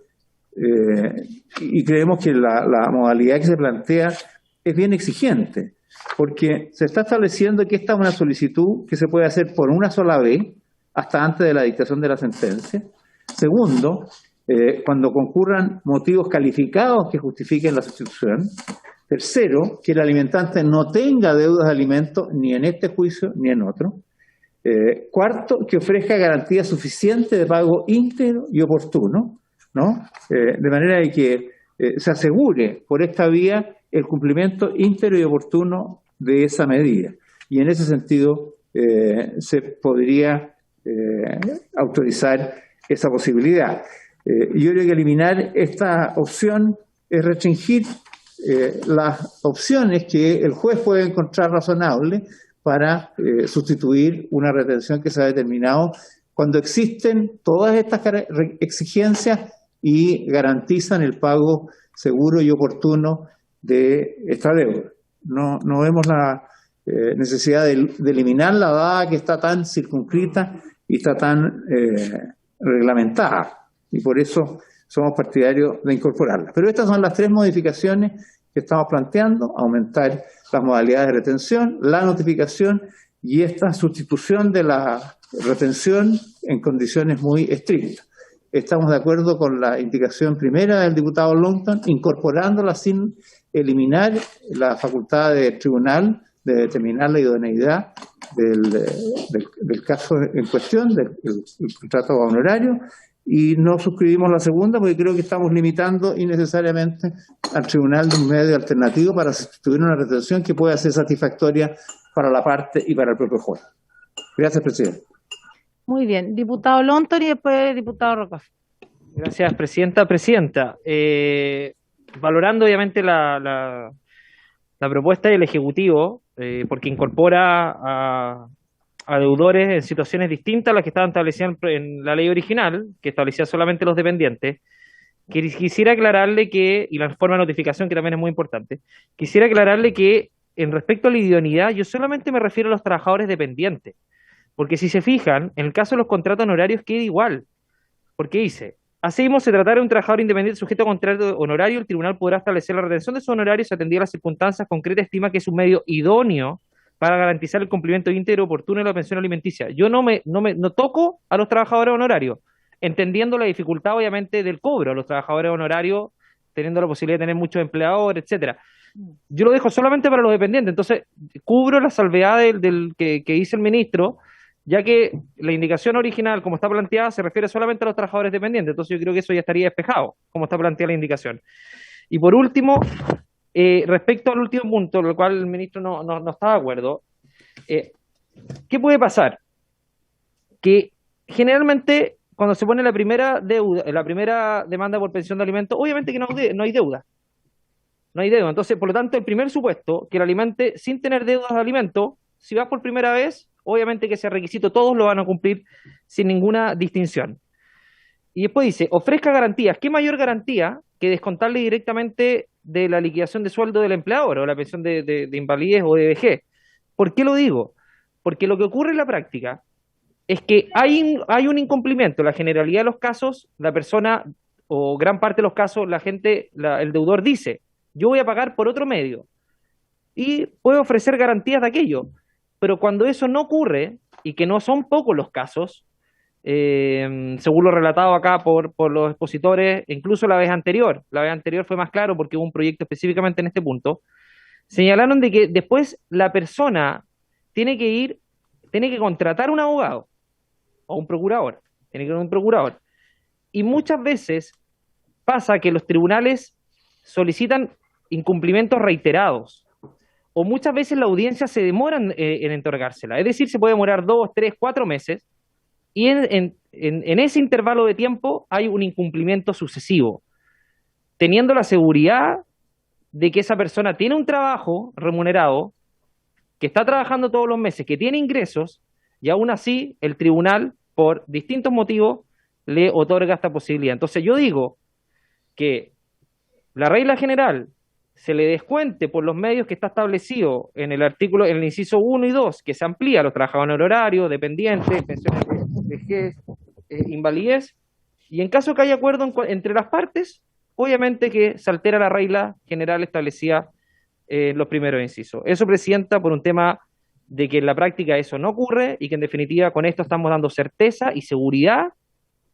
y creemos que la modalidad que se plantea es bien exigente, porque se está estableciendo que esta es una solicitud que se puede hacer por una sola vez hasta antes de la dictación de la sentencia. Segundo, cuando concurran motivos calificados que justifiquen la sustitución. Tercero, que el alimentante no tenga deudas de alimentos ni en este juicio ni en otro. Cuarto, que ofrezca garantía suficiente de pago íntegro y oportuno, ¿no? De manera de que se asegure por esta vía el cumplimiento íntegro y oportuno de esa medida. Y en ese sentido se podría autorizar esa posibilidad. Yo creo que eliminar esta opción es restringir las opciones que el juez puede encontrar razonables para sustituir una retención que se ha determinado cuando existen todas estas exigencias y garantizan el pago seguro y oportuno de esta deuda. No vemos la necesidad de eliminarla, dada que está tan circunscrita y está tan reglamentada, y por eso somos partidarios de incorporarla. Pero estas son las tres modificaciones que estamos planteando: aumentar las modalidades de retención, la notificación y esta sustitución de la retención en condiciones muy estrictas. Estamos de acuerdo con la indicación primera del diputado Longton, incorporándola sin eliminar la facultad del tribunal de determinar la idoneidad del caso en cuestión, del contrato honorario, y no suscribimos la segunda porque creo que estamos limitando innecesariamente al tribunal de un medio alternativo para sustituir una retención que pueda ser satisfactoria para la parte y para el propio juez. Gracias, presidente. Muy bien. Diputado Longton y después diputado Rocafort. Gracias, presidenta. Valorando obviamente la propuesta del Ejecutivo, porque incorpora a deudores en situaciones distintas a las que estaban establecidas en la ley original, que establecía solamente los dependientes. Quisiera aclararle que, y la forma de notificación que también es muy importante, quisiera aclararle que en respecto a la idoneidad, yo solamente me refiero a los trabajadores dependientes, porque si se fijan, en el caso de los contratos honorarios queda igual, porque dice: asimismo, se tratara de un trabajador independiente sujeto a contrato honorario, el tribunal podrá establecer la retención de su honorario si atendida a las circunstancias concretas estima que es un medio idóneo para garantizar el cumplimiento íntegro y oportuno de la pensión alimenticia. Yo no toco a los trabajadores honorarios, entendiendo la dificultad obviamente del cobro a los trabajadores honorarios, teniendo la posibilidad de tener muchos empleadores, etcétera. Yo lo dejo solamente para los dependientes, entonces cubro la salvedad que dice el ministro, ya que la indicación original, como está planteada, se refiere solamente a los trabajadores dependientes, entonces yo creo que eso ya estaría despejado, como está planteada la indicación. Y por último, respecto al último punto, lo cual el ministro no está de acuerdo, ¿qué puede pasar? que generalmente cuando se pone la primera deuda, la primera demanda por pensión de alimentos, obviamente que no hay deuda. No hay deuda. Entonces, por lo tanto, el primer supuesto, que el alimente sin tener deudas de alimento, si vas por primera vez, obviamente que ese requisito todos lo van a cumplir sin ninguna distinción. Y después dice, ofrezca garantías. ¿Qué mayor garantía que descontarle directamente de la liquidación de sueldo del empleador o la pensión de invalidez o de vejez? ¿Por qué lo digo? Porque lo que ocurre en la práctica es que hay un incumplimiento. La generalidad de los casos, la persona o gran parte de los casos, el deudor dice, yo voy a pagar por otro medio y puede ofrecer garantías de aquello. Pero cuando eso no ocurre, y que no son pocos los casos, según lo relatado acá por los expositores, incluso la vez anterior fue más claro porque hubo un proyecto específicamente en este punto, señalaron de que después la persona tiene que contratar un abogado o un procurador, y muchas veces pasa que los tribunales solicitan incumplimientos reiterados, o muchas veces la audiencia se demora en otorgársela, es decir, se puede demorar 2, 3, 4 meses, y en ese intervalo de tiempo hay un incumplimiento sucesivo, teniendo la seguridad de que esa persona tiene un trabajo remunerado, que está trabajando todos los meses, que tiene ingresos, y aún así el tribunal, por distintos motivos, le otorga esta posibilidad. Entonces yo digo que la regla general se le descuente por los medios que está establecido en el artículo, en el inciso 1 y 2, que se amplía a los trabajadores en horario, dependientes, pensiones de vejez, invalidez, y en caso que haya acuerdo entre las partes, obviamente que se altera la regla general establecida en los primeros incisos. Eso, Presidenta, por un tema de que en la práctica eso no ocurre y que en definitiva con esto estamos dando certeza y seguridad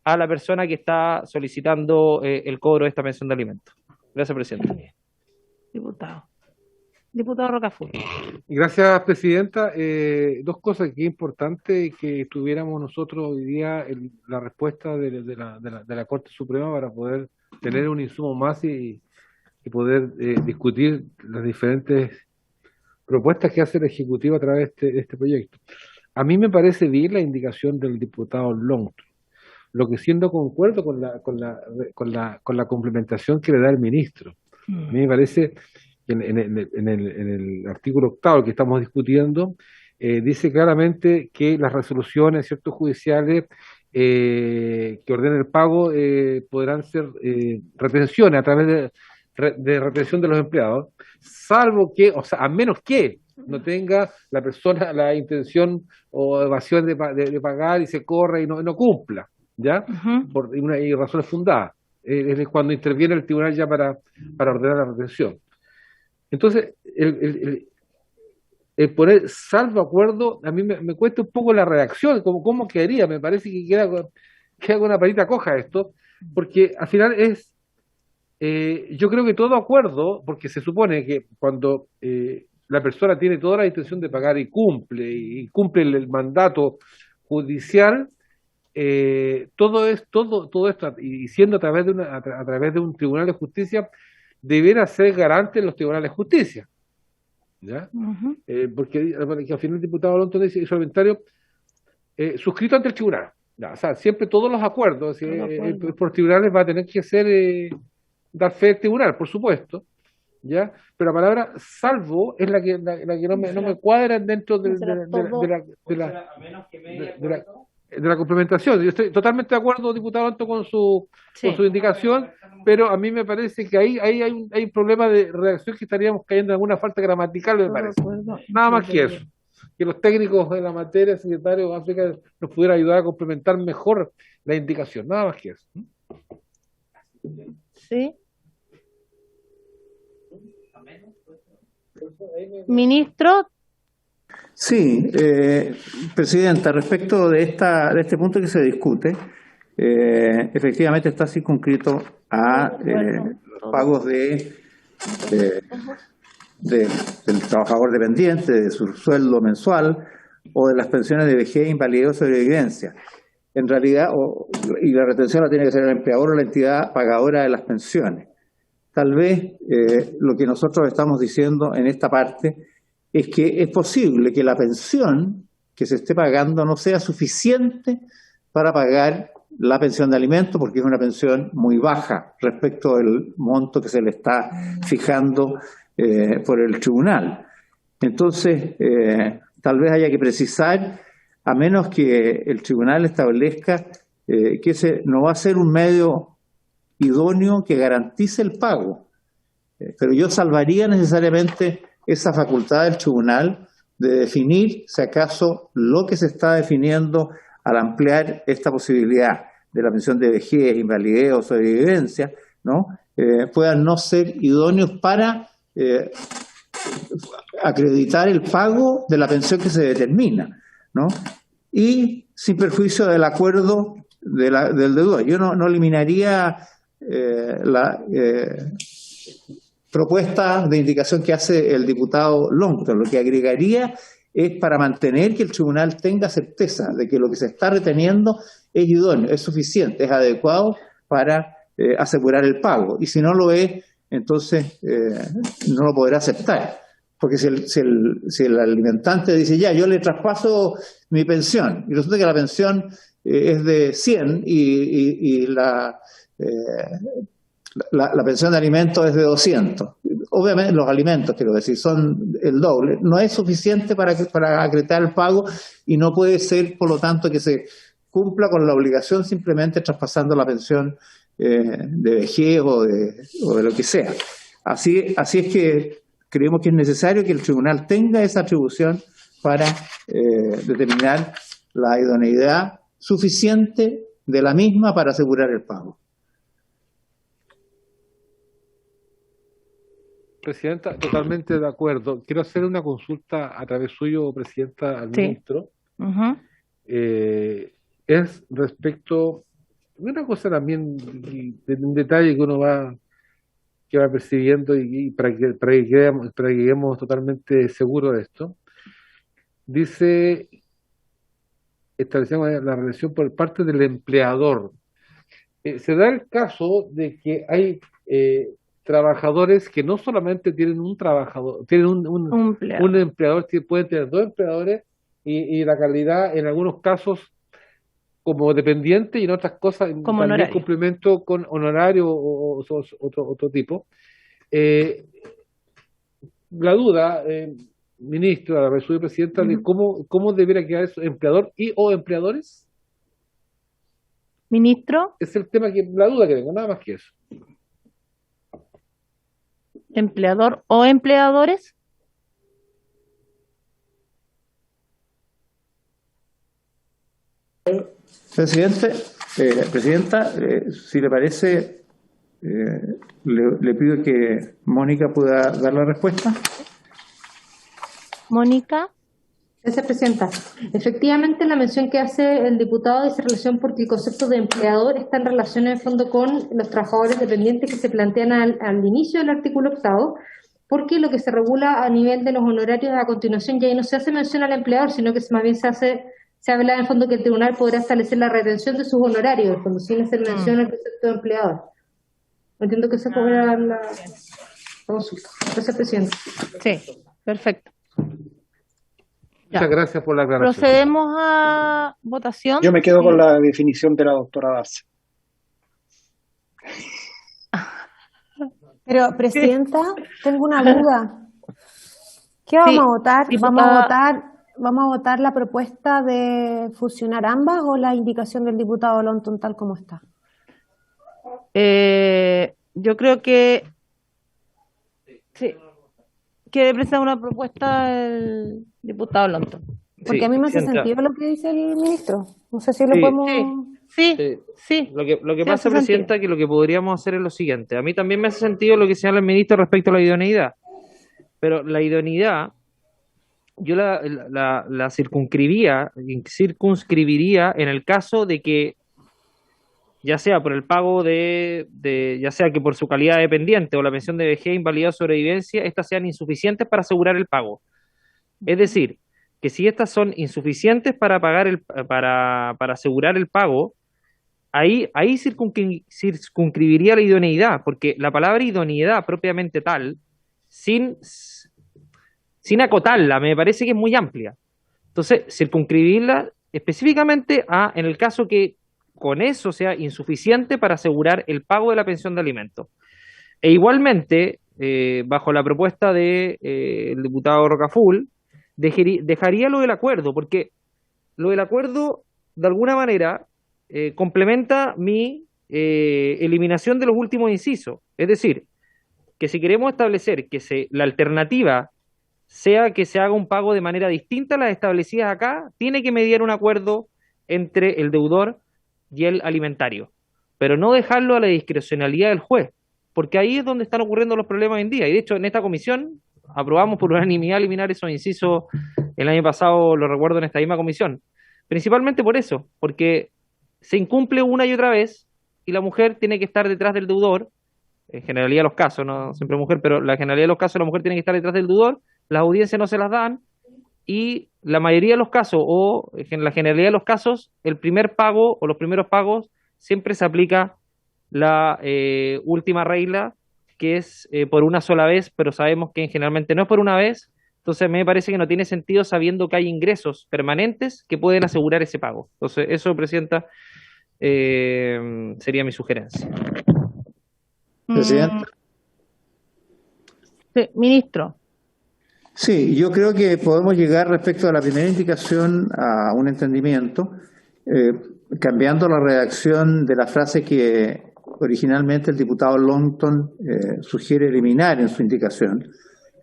a la persona que está solicitando el cobro de esta pensión de alimentos. Gracias, Presidenta. Diputado Rocafort. Gracias, Presidenta. Dos cosas que es importante que tuviéramos nosotros hoy día la respuesta de la Corte Suprema para poder tener un insumo más y poder discutir las diferentes propuestas que hace el Ejecutivo a través de este proyecto. A mí me parece bien la indicación del diputado Longton, lo que siendo concuerdo con la complementación que le da el ministro. A mí me parece que en el artículo 8 que estamos discutiendo, dice claramente que las resoluciones judiciales que ordenen el pago podrán ser retenciones a través de retención de los empleados, salvo que, o sea, a menos que no tenga la persona la intención o evasión de pagar y se corra y no cumpla, ¿ya? Por y razones fundadas. Es cuando interviene el tribunal ya para ordenar la retención. Entonces, el poner salvo acuerdo, a mí me cuesta un poco la redacción, cómo quedaría, me parece que queda con una patita coja esto, porque al final yo creo que todo acuerdo, porque se supone que cuando la persona tiene toda la intención de pagar y cumple el mandato judicial, todo esto, y siendo a través de un tribunal de justicia, deberá ser garante en los tribunales de justicia, ¿ya? Porque al final el diputado Alonso dice hizo el comentario suscrito ante el tribunal, ¿ya? O sea, siempre todos los acuerdos por tribunales va a tener que ser dar fe del tribunal, por supuesto, ¿ya? Pero la palabra salvo es la que no me cuadra dentro de la complementación. Yo estoy totalmente de acuerdo, diputado Alonso, con su indicación, pero a mí me parece que ahí hay un problema de redacción que estaríamos cayendo en alguna falta gramatical, me parece. Nada más que eso. Que los técnicos de la materia, secretario África, nos pudieran ayudar a complementar mejor la indicación. Nada más que eso. Sí. Ministro. Sí, Presidenta, respecto de este punto que se discute, efectivamente está circunscrito a los pagos del trabajador dependiente, de su sueldo mensual o de las pensiones de vejez, invalidez o sobrevivencia. En realidad, y la retención la tiene que ser el empleador o la entidad pagadora de las pensiones. Tal vez lo que nosotros estamos diciendo en esta parte es que es posible que la pensión que se esté pagando no sea suficiente para pagar la pensión de alimentos, porque es una pensión muy baja respecto al monto que se le está fijando por el tribunal. Entonces, tal vez haya que precisar, a menos que el tribunal establezca que ese no va a ser un medio idóneo que garantice el pago. Pero yo salvaría necesariamente esa facultad del tribunal de definir si acaso lo que se está definiendo al ampliar esta posibilidad de la pensión de vejez, invalidez o sobrevivencia, ¿no? Puedan no ser idóneos para acreditar el pago de la pensión que se determina, ¿no? Y sin perjuicio del acuerdo del deudor. Yo no eliminaría la propuesta de indicación que hace el diputado Longton. Lo que agregaría es para mantener que el tribunal tenga certeza de que lo que se está reteniendo es idóneo, es suficiente, es adecuado para asegurar el pago. Y si no lo es, entonces no lo podrá aceptar. Porque si el alimentante dice, ya, yo le traspaso mi pensión, y resulta que la pensión es de 100 y la pensión de alimentos es de 200. Obviamente los alimentos, quiero decir, son el doble. No es suficiente para acreditar el pago y no puede ser, por lo tanto, que se cumpla con la obligación simplemente traspasando la pensión de vejez o de lo que sea. Así es que creemos que es necesario que el tribunal tenga esa atribución para determinar la idoneidad suficiente de la misma para asegurar el pago. Presidenta, totalmente de acuerdo. Quiero hacer una consulta a través suyo, Presidenta, al ministro. Es respecto, una cosa también, de un detalle que uno va percibiendo y para que quedemos totalmente seguros de esto. Dice, establecemos la relación por parte del empleador. Se da el caso de que hay trabajadores que no solamente tienen un trabajador, tienen un empleador, pueden tener dos empleadores y la calidad en algunos casos como dependiente y en otras cosas como también honorario. Complemento con honorario o otro tipo. La duda, ministro, a la vez presidenta, de cómo debería quedar eso, empleador y o empleadores. Ministro. Es el tema la duda que tengo, nada más que eso. ¿Empleador o empleadores? Presidenta, si le parece, le pido que Mónica pueda dar la respuesta. Mónica. Gracias, Presidenta. Efectivamente, la mención que hace el diputado dice relación porque el concepto de empleador está en relación en el fondo con los trabajadores dependientes que se plantean al inicio del artículo 8º, porque lo que se regula a nivel de los honorarios a continuación ya ahí no se hace mención al empleador, sino que más bien se habla en el fondo que el tribunal podrá establecer la retención de sus honorarios, en el fondo, sin hacer mención al concepto de empleador. Entiendo que esa era la consulta. Gracias, Presidenta. Sí, perfecto. Muchas gracias por la aclaración. Procedemos a votación. Yo me quedo con la definición de la doctora Darce. Pero, Presidenta, tengo una duda. ¿Qué vamos a votar? ¿Vamos a votar la propuesta de fusionar ambas o la indicación del diputado Longton tal como está? Yo creo que sí. Quiere presentar una propuesta el diputado Longton. Porque a mí me hace sentido lo que dice el ministro. No sé si lo podemos... Sí. Lo que pasa, Presidenta, que lo que podríamos hacer es lo siguiente. A mí también me hace sentido lo que señala el ministro respecto a la idoneidad. Pero la idoneidad, yo la circunscribiría en el caso de que ya sea por el pago ya sea que por su calidad de dependiente o la pensión de vejez, invalidez o sobrevivencia, estas sean insuficientes para asegurar el pago. Es decir, que si estas son insuficientes para pagar para asegurar el pago, ahí circunscribiría la idoneidad, porque la palabra idoneidad propiamente tal, sin acotarla, me parece que es muy amplia. Entonces, circunscribirla específicamente en el caso que con eso sea insuficiente para asegurar el pago de la pensión de alimentos. E igualmente, bajo la propuesta del diputado Rocafull, dejaría lo del acuerdo, porque lo del acuerdo, de alguna manera, complementa mi eliminación de los últimos incisos. Es decir, que si queremos establecer que la alternativa sea que se haga un pago de manera distinta a las establecidas acá, tiene que mediar un acuerdo entre el deudor y el alimentario, pero no dejarlo a la discrecionalidad del juez, porque ahí es donde están ocurriendo los problemas hoy en día. Y de hecho, en esta comisión aprobamos por unanimidad eliminar esos incisos el año pasado, lo recuerdo, en esta misma comisión, principalmente por eso, porque se incumple una y otra vez y la mujer tiene que estar detrás del deudor, en generalidad de los casos, no siempre mujer, pero la generalidad de los casos la mujer tiene que estar detrás del deudor, las audiencias no se las dan y la mayoría de los casos, o en la generalidad de los casos, el primer pago o los primeros pagos siempre se aplica la última regla, que es por una sola vez, pero sabemos que generalmente no es por una vez. Entonces me parece que no tiene sentido sabiendo que hay ingresos permanentes que pueden asegurar ese pago. Entonces eso, Presidenta, sería mi sugerencia. Presidenta. Sí, ministro. Sí, yo creo que podemos llegar respecto a la primera indicación a un entendimiento, cambiando la redacción de la frase que originalmente el diputado Longton sugiere eliminar en su indicación,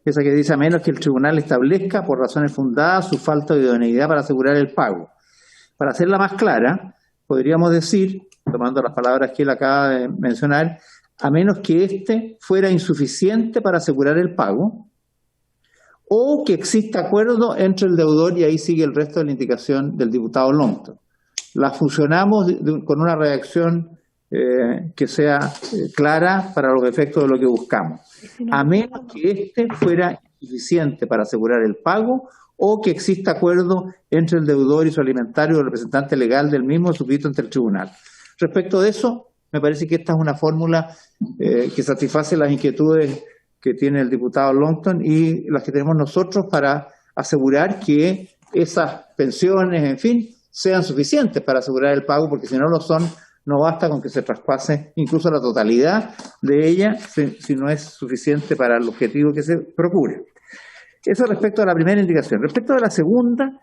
esa que dice: a menos que el tribunal establezca por razones fundadas su falta de idoneidad para asegurar el pago. Para hacerla más clara, podríamos decir, tomando las palabras que él acaba de mencionar, a menos que éste fuera insuficiente para asegurar el pago, o que exista acuerdo entre el deudor, y ahí sigue el resto de la indicación del diputado Longton. La fusionamos con una redacción que sea clara para los efectos de lo que buscamos. A menos que éste fuera insuficiente para asegurar el pago, o que exista acuerdo entre el deudor y su alimentario o el representante legal del mismo suscrito ante el tribunal. Respecto de eso, me parece que esta es una fórmula que satisface las inquietudes que tiene el diputado Longton y las que tenemos nosotros para asegurar que esas pensiones, en fin, sean suficientes para asegurar el pago, porque si no lo son, no basta con que se traspase incluso la totalidad de ella si no es suficiente para el objetivo que se procure. Eso respecto a la primera indicación. Respecto a la segunda,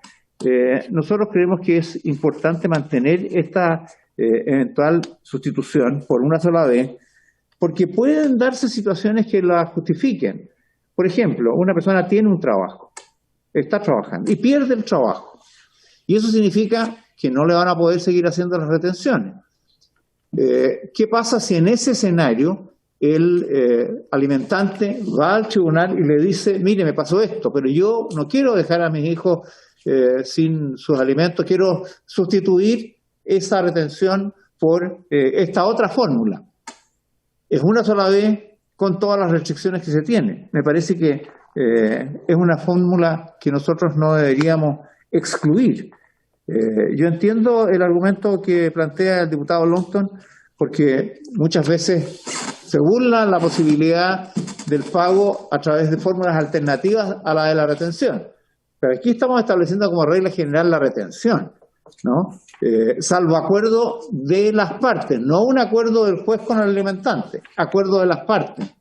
nosotros creemos que es importante mantener esta eventual sustitución por una sola vez, porque pueden darse situaciones que la justifiquen. Por ejemplo, una persona tiene un trabajo, está trabajando y pierde el trabajo. Y eso significa que no le van a poder seguir haciendo las retenciones. ¿Qué pasa si en ese escenario el alimentante va al tribunal y le dice: mire, me pasó esto, pero yo no quiero dejar a mis hijos sin sus alimentos, quiero sustituir esa retención por esta otra fórmula? Es una sola vez con todas las restricciones que se tienen. Me parece que es una fórmula que nosotros no deberíamos excluir. Yo entiendo el argumento que plantea el diputado Longton, porque muchas veces se burla la posibilidad del pago a través de fórmulas alternativas a la de la retención. Pero aquí estamos estableciendo como regla general la retención, ¿no? Salvo acuerdo de las partes, no un acuerdo del juez con el alimentante, acuerdo de las partes,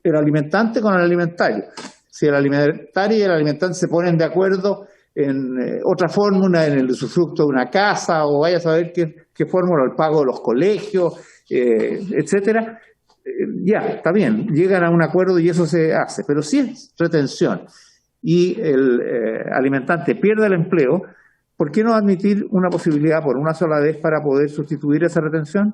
el alimentante con el alimentario. Si el alimentario y el alimentante se ponen de acuerdo en otra fórmula, en el usufructo de una casa, o vaya a saber qué fórmula, el pago de los colegios, etcétera, ya, está bien, llegan a un acuerdo y eso se hace. Pero si es retención y el alimentante pierde el empleo, ¿por qué no admitir una posibilidad por una sola vez para poder sustituir esa retención?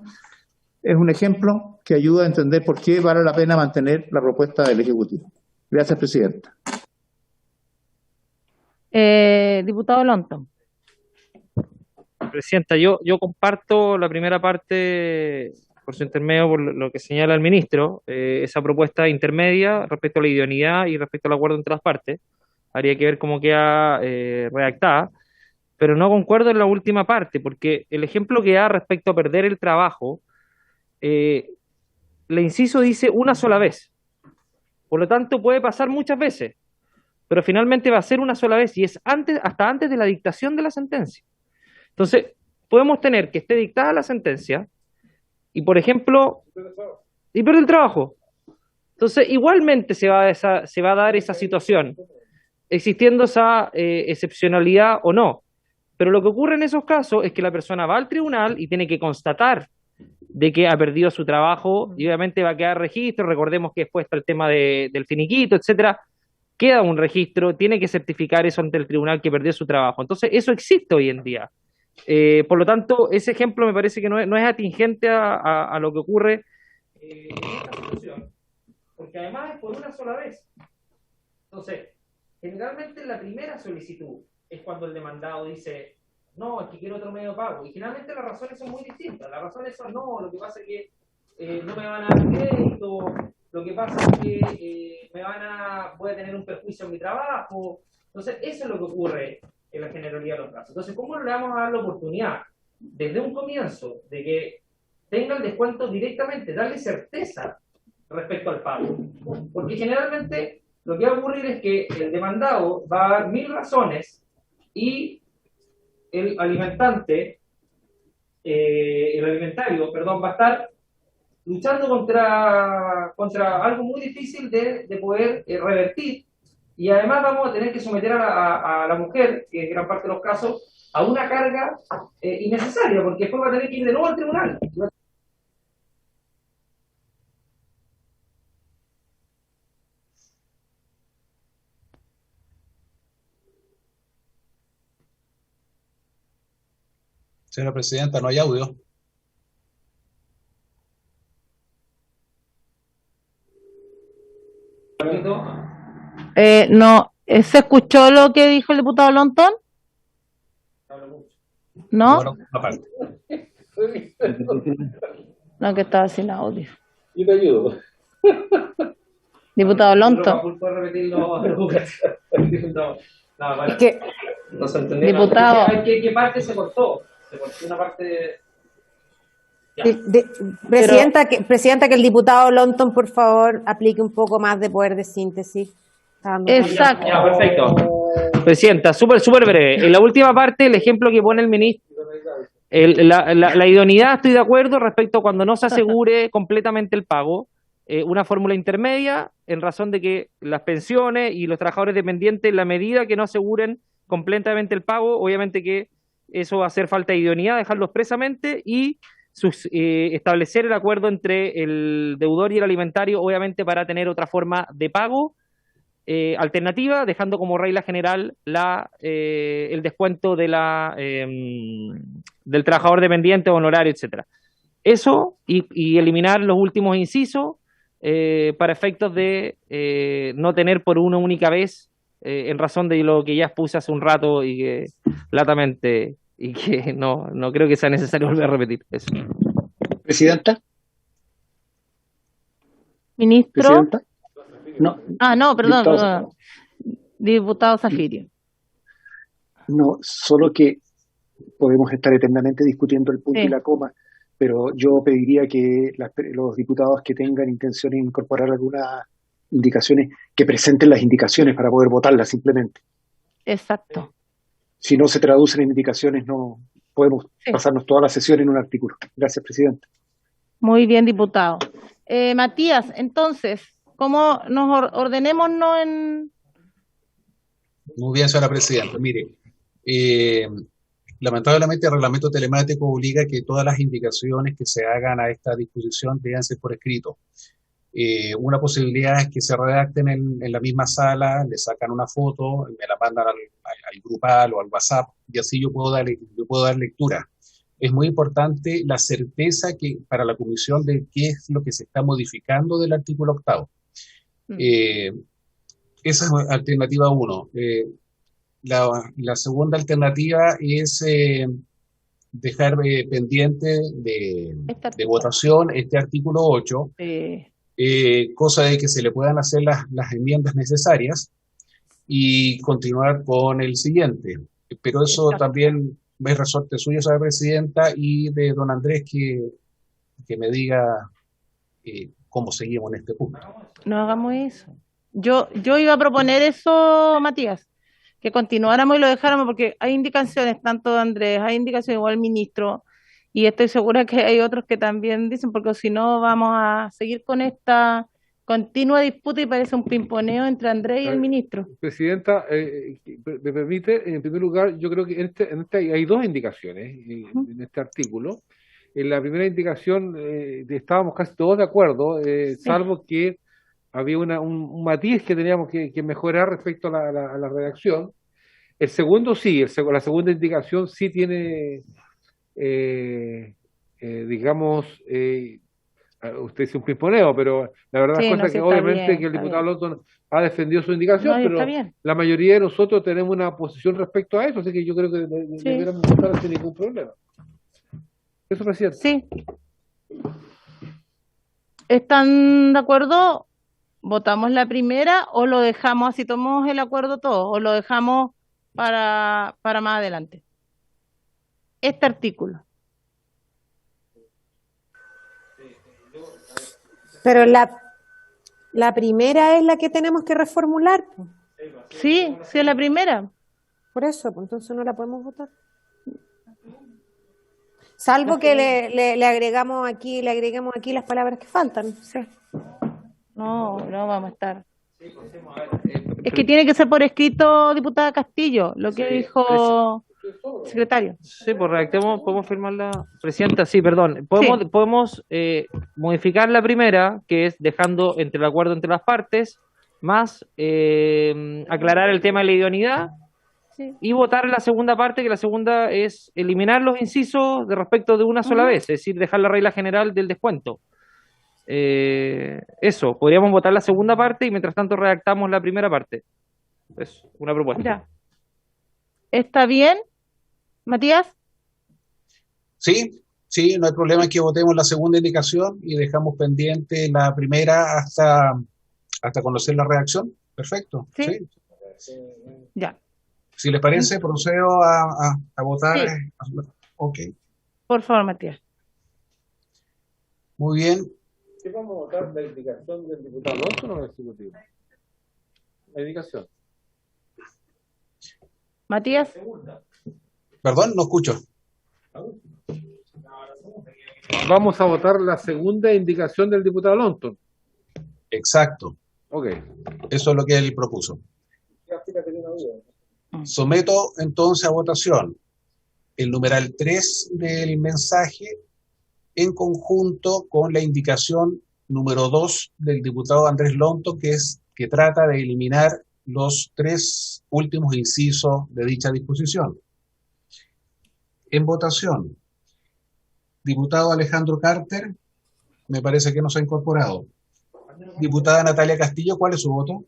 Es un ejemplo que ayuda a entender por qué vale la pena mantener la propuesta del Ejecutivo. Gracias, Presidenta. Diputado Longton. Presidenta, yo comparto la primera parte por su intermedio, por lo que señala el ministro, esa propuesta intermedia respecto a la idoneidad y respecto al acuerdo entre las partes. Habría que ver cómo queda redactada, pero no concuerdo en la última parte, porque el ejemplo que da respecto a perder el trabajo, el inciso dice una sola vez, por lo tanto puede pasar muchas veces. pero finalmente va a ser una sola vez y es hasta antes de la dictación de la sentencia. Entonces, podemos tener que esté dictada la sentencia y, por ejemplo, y pierde el trabajo. Entonces, igualmente se va a dar esa situación, existiendo esa excepcionalidad o no. Pero lo que ocurre en esos casos es que la persona va al tribunal y tiene que constatar de que ha perdido su trabajo y obviamente va a quedar registro. Recordemos que después está el tema del finiquito, etcétera. Queda un registro, tiene que certificar eso ante el tribunal que perdió su trabajo. Entonces, eso existe hoy en día. Por lo tanto, ese ejemplo me parece que no es atingente a lo que ocurre en esta situación, porque además es por una sola vez. Entonces, generalmente en la primera solicitud es cuando el demandado dice, no, es que quiero otro medio de pago, y generalmente las razones son muy distintas. Las razones son, no, lo que pasa es que no me van a dar crédito, lo que pasa es que voy a tener un perjuicio en mi trabajo. Entonces, eso es lo que ocurre en la generalidad de los casos. Entonces, ¿cómo le vamos a dar la oportunidad desde un comienzo de que tenga el descuento directamente, darle certeza respecto al pago? Porque generalmente lo que va a ocurrir es que el demandado va a dar 1000 razones y el alimentario, va a estar luchando contra algo muy difícil de poder revertir, y además vamos a tener que someter a la mujer, que en gran parte de los casos, a una carga innecesaria, porque después va a tener que ir de nuevo al tribunal. Señora Presidenta, no hay audio. No, ¿se escuchó lo que dijo el diputado Lontón? ¿No? No, que estaba sin audio. Yo te ayudo. Diputado Lontón. Es que, diputado. ¿Qué parte se cortó? Se cortó una parte Presidenta, que el diputado Lonton, por favor, aplique un poco más de poder de síntesis. Exacto. Ya, perfecto. Presidenta, súper breve. En la última parte, el ejemplo que pone el ministro, la idoneidad, estoy de acuerdo respecto a cuando no se asegure completamente el pago. Una fórmula intermedia en razón de que las pensiones y los trabajadores dependientes, en la medida que no aseguren completamente el pago, obviamente que eso va a hacer falta de idoneidad, dejarlo expresamente y establecer el acuerdo entre el deudor y el alimentario, obviamente para tener otra forma de pago alternativa, dejando como regla general el descuento de del trabajador dependiente, honorario, etcétera. Eso y eliminar los últimos incisos para efectos de no tener por una única vez, en razón de lo que ya expuse hace un rato y que latamente y que no creo que sea necesario volver a repetir eso. Presidenta. Ministro. Presidenta. No. No, perdón. Diputado Zafirio. No, solo que podemos estar eternamente discutiendo el punto y la coma, pero yo pediría que los diputados que tengan intención de incorporar algunas indicaciones, que presenten las indicaciones para poder votarlas simplemente. Exacto. Si no se traducen en indicaciones, no podemos pasarnos toda la sesión en un artículo. Gracias, Presidenta. Muy bien, diputado. Matías, entonces, ¿cómo nos ordenémonos en...? Muy bien, señora Presidenta. Mire, lamentablemente el reglamento telemático obliga a que todas las indicaciones que se hagan a esta disposición deben ser por escrito. Una posibilidad es que se redacten en la misma sala, le sacan una foto, me la mandan al grupal o al WhatsApp, y así yo puedo dar lectura. Es muy importante la certeza que para la comisión de qué es lo que se está modificando del artículo 8. Esa es alternativa 1. La segunda alternativa es dejar pendiente de votación este artículo 8, cosa de que se le puedan hacer las enmiendas necesarias y continuar con el siguiente. Pero eso también es resorte suyo, señora Presidenta, y de don Andrés que me diga cómo seguimos en este punto. No hagamos eso. Yo iba a proponer eso, Matías, que continuáramos y lo dejáramos, porque hay indicaciones, tanto de Andrés, hay indicaciones igual el ministro, y estoy segura que hay otros que también dicen, porque si no vamos a seguir con esta continua disputa y parece un pimponeo entre Andrés y el ministro. Presidenta, me permite, en primer lugar, yo creo que en este hay dos indicaciones en este artículo. En la primera indicación estábamos casi todos de acuerdo, salvo que había un matiz que teníamos que mejorar respecto a la redacción. El segundo sí, la segunda indicación sí tiene, digamos, usted dice un pimponeo, pero la verdad Sí, es no, sí, que está obviamente bien, que el está diputado bien. London ha defendido su indicación, No, y está pero bien. la mayoría de nosotros tenemos una posición respecto a eso, así que yo creo que Sí. debiéramos votar sin ningún problema. Eso, presidente. Sí. ¿Están de acuerdo? ¿Votamos la primera o lo dejamos así, tomamos el acuerdo todo, o lo dejamos para más adelante? Este artículo. Pero la primera es la que tenemos que reformular. Sí, sí es la primera. Por eso, pues entonces no la podemos votar. Salvo que le agregamos aquí las palabras que faltan. Sí. No vamos a estar. Es que tiene que ser por escrito, diputada Castillo, lo que dijo el secretario. Sí, pues redactemos, podemos firmar la presidenta, sí, perdón. Podemos modificar la primera, que es dejando entre el acuerdo entre las partes, más aclarar el tema de la idoneidad, y votar la segunda parte, que la segunda es eliminar los incisos de respecto de una sola vez, es decir, dejar la regla general del descuento. Eso, podríamos votar la segunda parte y mientras tanto redactamos la primera parte. Es una propuesta. Ya. ¿Está bien, Matías? Sí, no hay problema en que votemos la segunda indicación y dejamos pendiente la primera hasta conocer la redacción. Perfecto. Sí. Ya. Si les parece, procedo a votar. Sí. Ok. Por favor, Matías. Muy bien. ¿Qué vamos a votar? ¿La indicación del diputado Alonso o no el ejecutivo? La indicación. Matías. Perdón, no escucho. Vamos a votar la segunda indicación del diputado Longton. Exacto. Ok. Eso es lo que él propuso. Someto entonces a votación el numeral 3 del mensaje en conjunto con la indicación número 2 del diputado Andrés Longton, que trata de eliminar los 3 últimos incisos de dicha disposición. En votación, diputado Alejandro Carter, me parece que no se ha incorporado. Diputada Natalia Castillo, ¿cuál es su voto?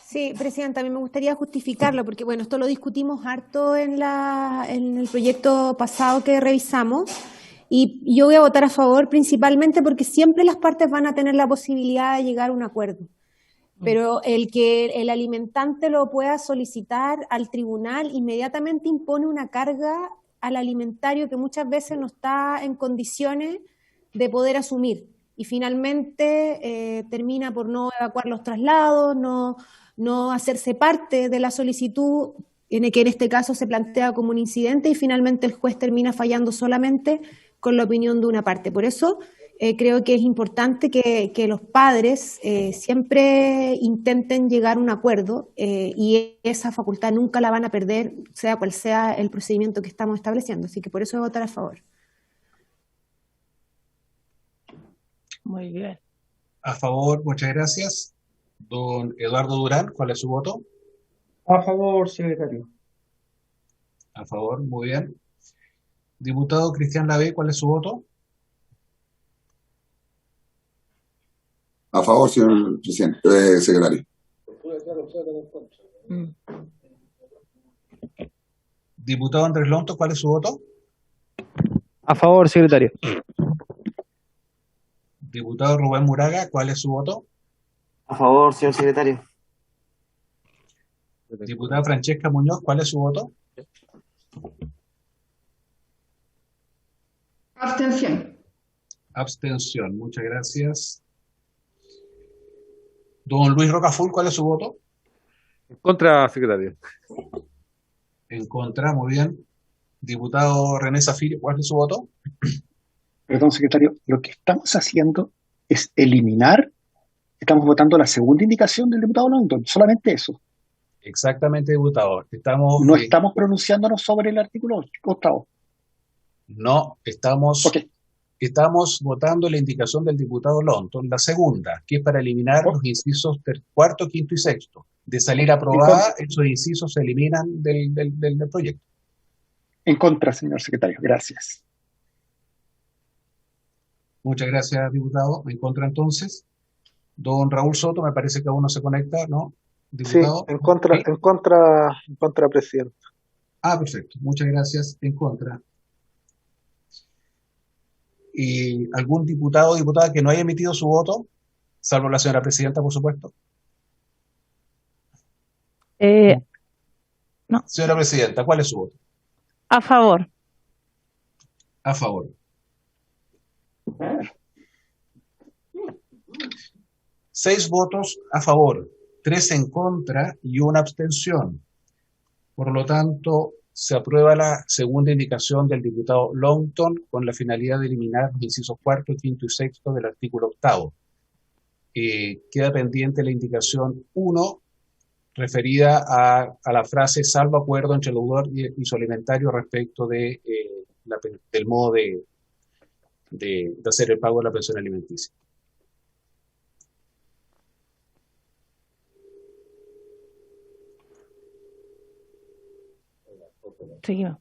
Sí, presidenta, a mí me gustaría justificarlo, porque bueno, esto lo discutimos harto en el proyecto pasado que revisamos, y yo voy a votar a favor principalmente porque siempre las partes van a tener la posibilidad de llegar a un acuerdo. Pero el que el alimentante lo pueda solicitar al tribunal inmediatamente impone una carga al alimentario que muchas veces no está en condiciones de poder asumir. Y finalmente termina por no evacuar los traslados, no hacerse parte de la solicitud, que en este caso se plantea como un incidente, y finalmente el juez termina fallando solamente con la opinión de una parte. Por eso creo que es importante que los padres siempre intenten llegar a un acuerdo y esa facultad nunca la van a perder, sea cual sea el procedimiento que estamos estableciendo. Así que por eso voy a votar a favor. Muy bien. A favor, muchas gracias. Don Eduardo Durán, ¿cuál es su voto? A favor, secretario. A favor, muy bien. Diputado Cristian Lavé, ¿cuál es su voto? A favor, señor presidente, secretario. Diputado Andrés Longton, ¿cuál es su voto? A favor, secretario. Diputado Rubén Moraga, ¿cuál es su voto? A favor, señor secretario. Diputada Francesca Muñoz, ¿cuál es su voto? Abstención. Abstención, muchas gracias. Don Luis Rocaful, ¿cuál es su voto? En contra, secretario. En contra, muy bien. Diputado René Zafiro, ¿cuál es su voto? Perdón, secretario, lo que estamos haciendo es eliminar, estamos votando la segunda indicación del diputado Longton, solamente eso. Exactamente, diputado. No estamos pronunciándonos sobre el artículo 8. No, estamos votando la indicación del diputado Longton, la segunda, que es para eliminar los incisos cuarto, quinto y sexto. De salir aprobada, esos incisos se eliminan del proyecto. En contra, señor secretario. Gracias. Muchas gracias, diputado. En contra, entonces. Don Raúl Soto, me parece que aún no se conecta, ¿no? Diputado. Sí, en contra, presidente. Ah, perfecto. Muchas gracias. En contra. ¿Y algún diputado o diputada que no haya emitido su voto? Salvo la señora presidenta, por supuesto. No. Señora presidenta, ¿cuál es su voto? A favor. A favor. 6 votos a favor, 3 en contra y 1 abstención. Por lo tanto, se aprueba la segunda indicación del diputado Longton con la finalidad de eliminar los incisos cuarto, quinto y sexto del artículo 8. Queda pendiente la indicación 1, referida a la frase salvo acuerdo entre el deudor y su alimentario respecto del modo de hacer el pago de la pensión alimenticia. Seguimos.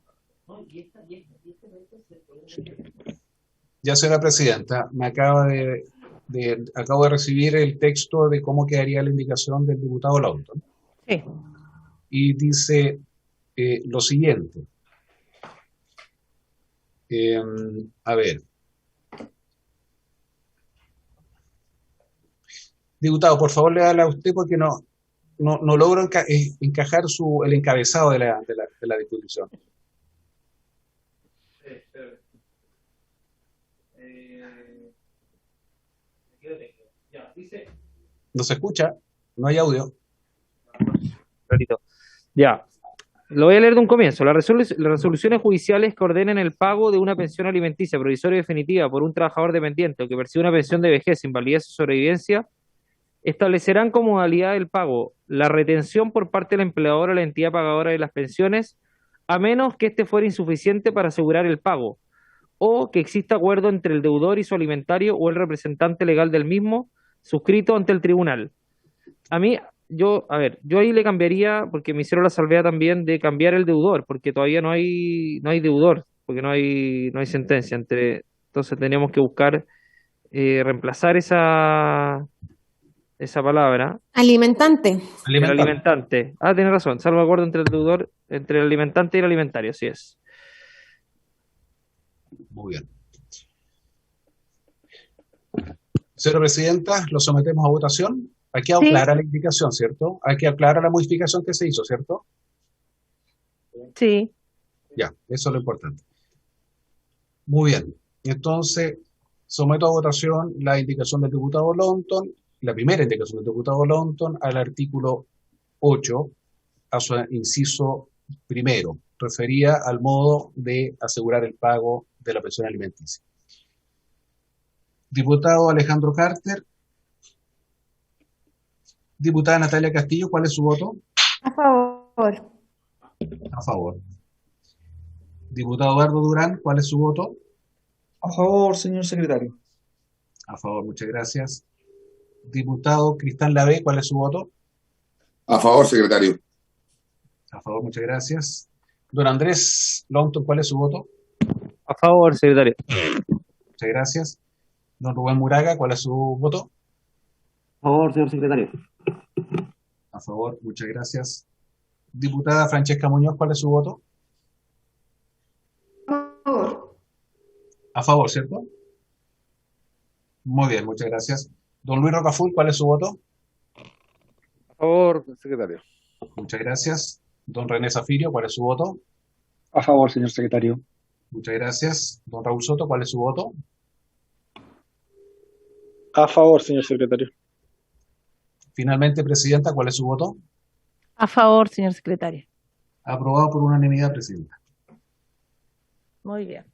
Ya, señora presidenta, acabo de recibir el texto de cómo quedaría la indicación del diputado Longton. Sí. Y dice lo siguiente. A ver. Diputado, por favor, le a usted porque no logro encajar el encabezado de la disposición. No se escucha, no hay audio. Ya, lo voy a leer de un comienzo. Las resoluciones judiciales que ordenen el pago de una pensión alimenticia provisoria y definitiva por un trabajador dependiente o que percibe una pensión de vejez, invalidez o sobrevivencia establecerán como modalidad del pago la retención por parte del empleador o la entidad pagadora de las pensiones, a menos que éste fuera insuficiente para asegurar el pago, o que exista acuerdo entre el deudor y su alimentario o el representante legal del mismo, suscrito ante el tribunal. Yo ahí le cambiaría, porque me hicieron la salvedad también de cambiar el deudor, porque todavía no hay deudor, porque no hay sentencia. Entonces teníamos que buscar reemplazar esa palabra. Alimentante. El alimentante. Ah, tiene razón. Salvaguarda entre el deudor, entre el alimentante y el alimentario, así es. Muy bien. Señora presidenta, lo sometemos a votación. Ha quedado clara la indicación, ¿cierto? Ha quedado clara la modificación que se hizo, ¿cierto? Sí. Ya, eso es lo importante. Muy bien. Entonces, someto a votación la indicación del diputado Longton, la primera indicación del diputado Longton al artículo 8, a su inciso primero, refería al modo de asegurar el pago de la pensión alimenticia. Diputado Alejandro Carter. Diputada Natalia Castillo, ¿cuál es su voto? A favor. A favor. Diputado Eduardo Durán, ¿cuál es su voto? A favor, señor secretario. A favor, muchas gracias. Diputado Cristán Lavé, ¿cuál es su voto? A favor, secretario. A favor, muchas gracias. Don Andrés Longton, ¿cuál es su voto? A favor, secretario. Muchas gracias. Don Rubén Muraga, ¿cuál es su voto? A favor, señor secretario. A favor, muchas gracias. Diputada Francesca Muñoz, ¿cuál es su voto? A favor. A favor, ¿cierto? Muy bien, muchas gracias. Don Luis Rocaful, ¿cuál es su voto? A favor, secretario. Muchas gracias. Don René Zafiro, ¿cuál es su voto? A favor, señor secretario. Muchas gracias. Don Raúl Soto, ¿cuál es su voto? A favor, señor secretario. Finalmente, Presidenta, ¿cuál es su voto? A favor, señor secretario. Aprobado por unanimidad, Presidenta. Muy bien.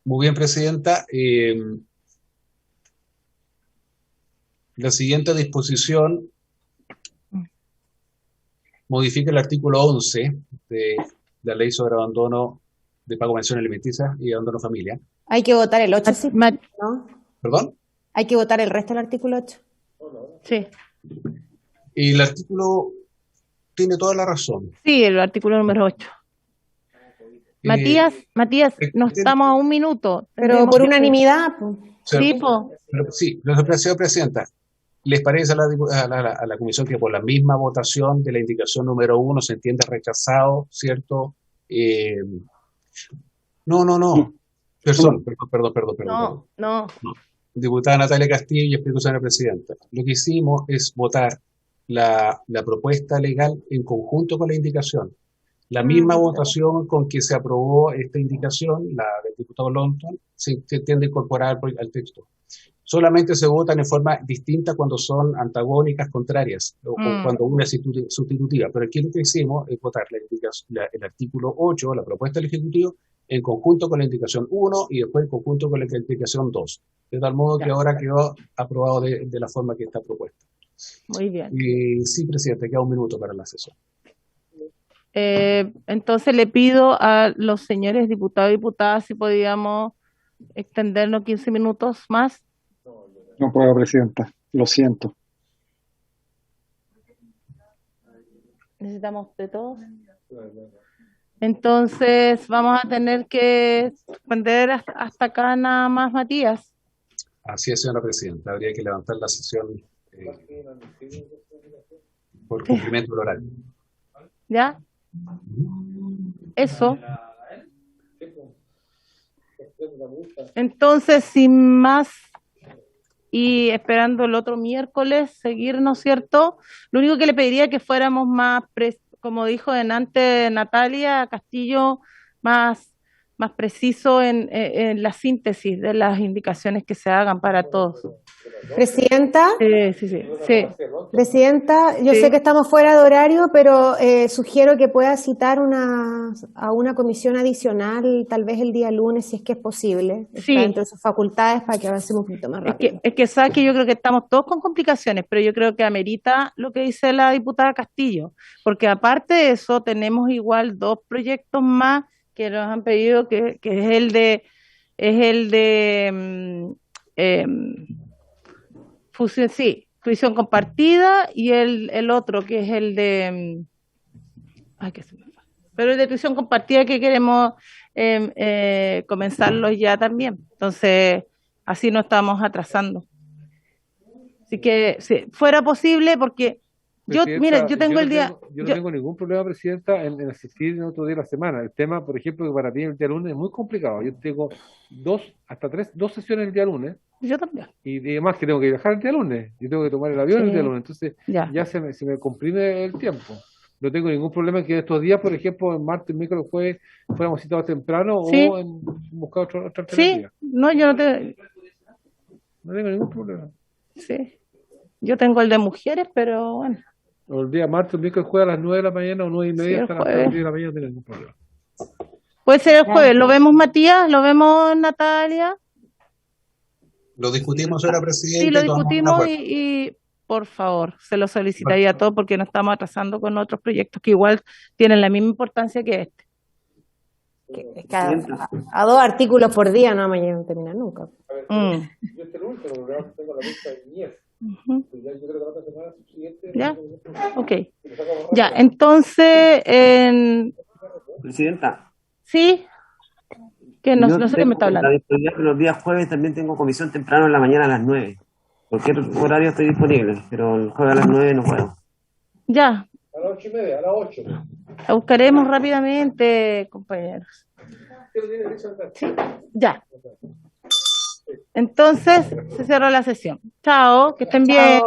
Muy bien, Presidenta. La siguiente disposición modifica el artículo 11 de la Ley sobre Abandono de Pago de Pensiones Alimenticias y Abandono de Familia. Hay que votar el 8, sí, ¿no? ¿Perdón? Hay que votar el resto del artículo 8. Sí. Y el artículo tiene toda la razón. Sí, el artículo número 8. Matías, no estamos a un minuto. Pero por unanimidad. Sí, po. Sí, señora Presidenta, ¿les parece a la Comisión que por la misma votación de la indicación número 1 se entiende rechazado, cierto? No. Perdón. No. Diputada Natalia Castillo, y explico, señora Presidenta. Lo que hicimos es votar la propuesta legal en conjunto con la indicación. La misma votación con que se aprobó esta indicación, la del diputado Lonton, se tiende a incorporar al texto. Solamente se votan en forma distinta cuando son antagónicas, contrarias, o cuando una es sustitutiva. Pero aquí lo que hicimos es votar el artículo 8, la propuesta del Ejecutivo, en conjunto con la indicación 1 y después en conjunto con la indicación 2. De tal modo que ahora quedó aprobado de la forma que está propuesta. Muy bien. Sí, Presidente, queda un minuto para la sesión. Entonces le pido a los señores diputados y diputadas si podíamos extendernos 15 minutos más. No puedo, Presidenta. Lo siento. Necesitamos de todos. Entonces vamos a tener que suspender hasta acá nada más, Matías. Así es, señora Presidenta. Habría que levantar la sesión por cumplimiento del horario. ¿Ya? Eso. Entonces, sin más y esperando el otro miércoles seguirnos, ¿cierto? Lo único que le pediría es que fuéramos más, como dijo antes Natalia Castillo, más preciso en la síntesis de las indicaciones que se hagan para todos. Presidenta. Sí. Presidenta, yo sé que estamos fuera de horario, pero sugiero que pueda citar a una comisión adicional, tal vez el día lunes, si es que es posible. Sí. Está dentro de sus facultades para que avancemos un poquito más rápido. Es que sabe que yo creo que estamos todos con complicaciones, pero yo creo que amerita lo que dice la diputada Castillo, porque aparte de eso tenemos igual 2 proyectos más que nos han pedido, que es el de fusión compartida, y el otro que es el de pero el de tuición compartida que queremos comenzarlos ya también, entonces así no estamos atrasando. Así que si fuera posible, porque yo tengo el día... Yo no tengo ningún problema, Presidenta, en asistir en otro día de la semana. El tema, por ejemplo, que para mí el día lunes es muy complicado. Yo tengo 2 sesiones el día lunes. Yo también. Y además que tengo que viajar el día lunes. Yo tengo que tomar el avión el día lunes. Entonces ya se me comprime el tiempo. No tengo ningún problema en que estos días, por ejemplo, en martes, miércoles, jueves, fuéramos citados temprano o en buscar otra alternativa. Sí, no, yo no tengo ningún problema. Sí. Yo tengo el de mujeres, pero bueno. El día martes, miércoles, jueves a las 9 de la mañana o 9:30 hasta las 10 de la mañana, no tiene ningún problema. Puede ser el jueves. ¿Lo vemos, Matías? ¿Lo vemos, Natalia? Lo discutimos, señora Presidenta. Sí, lo discutimos y por favor, se lo solicitaría a todos porque nos estamos atrasando con otros proyectos que igual tienen la misma importancia que este. A 2 artículos por día no vamos a terminar nunca. Yo este último, tengo la lista de 10. Yo creo que la otra semana siguiente. ¿Ya? Ok. Ya, entonces... Presidenta. ¿Sí? Que no sé qué me está hablando. La disponibilidad que los días jueves también tengo comisión temprano en la mañana a las 9. Cualquier horario estoy disponible, pero el jueves a las 9 no puedo. Ya. A las 8:30, a las 8. La buscaremos rápidamente, compañeros. Sí, ya. Entonces, se cerró la sesión. Chao, que estén bien.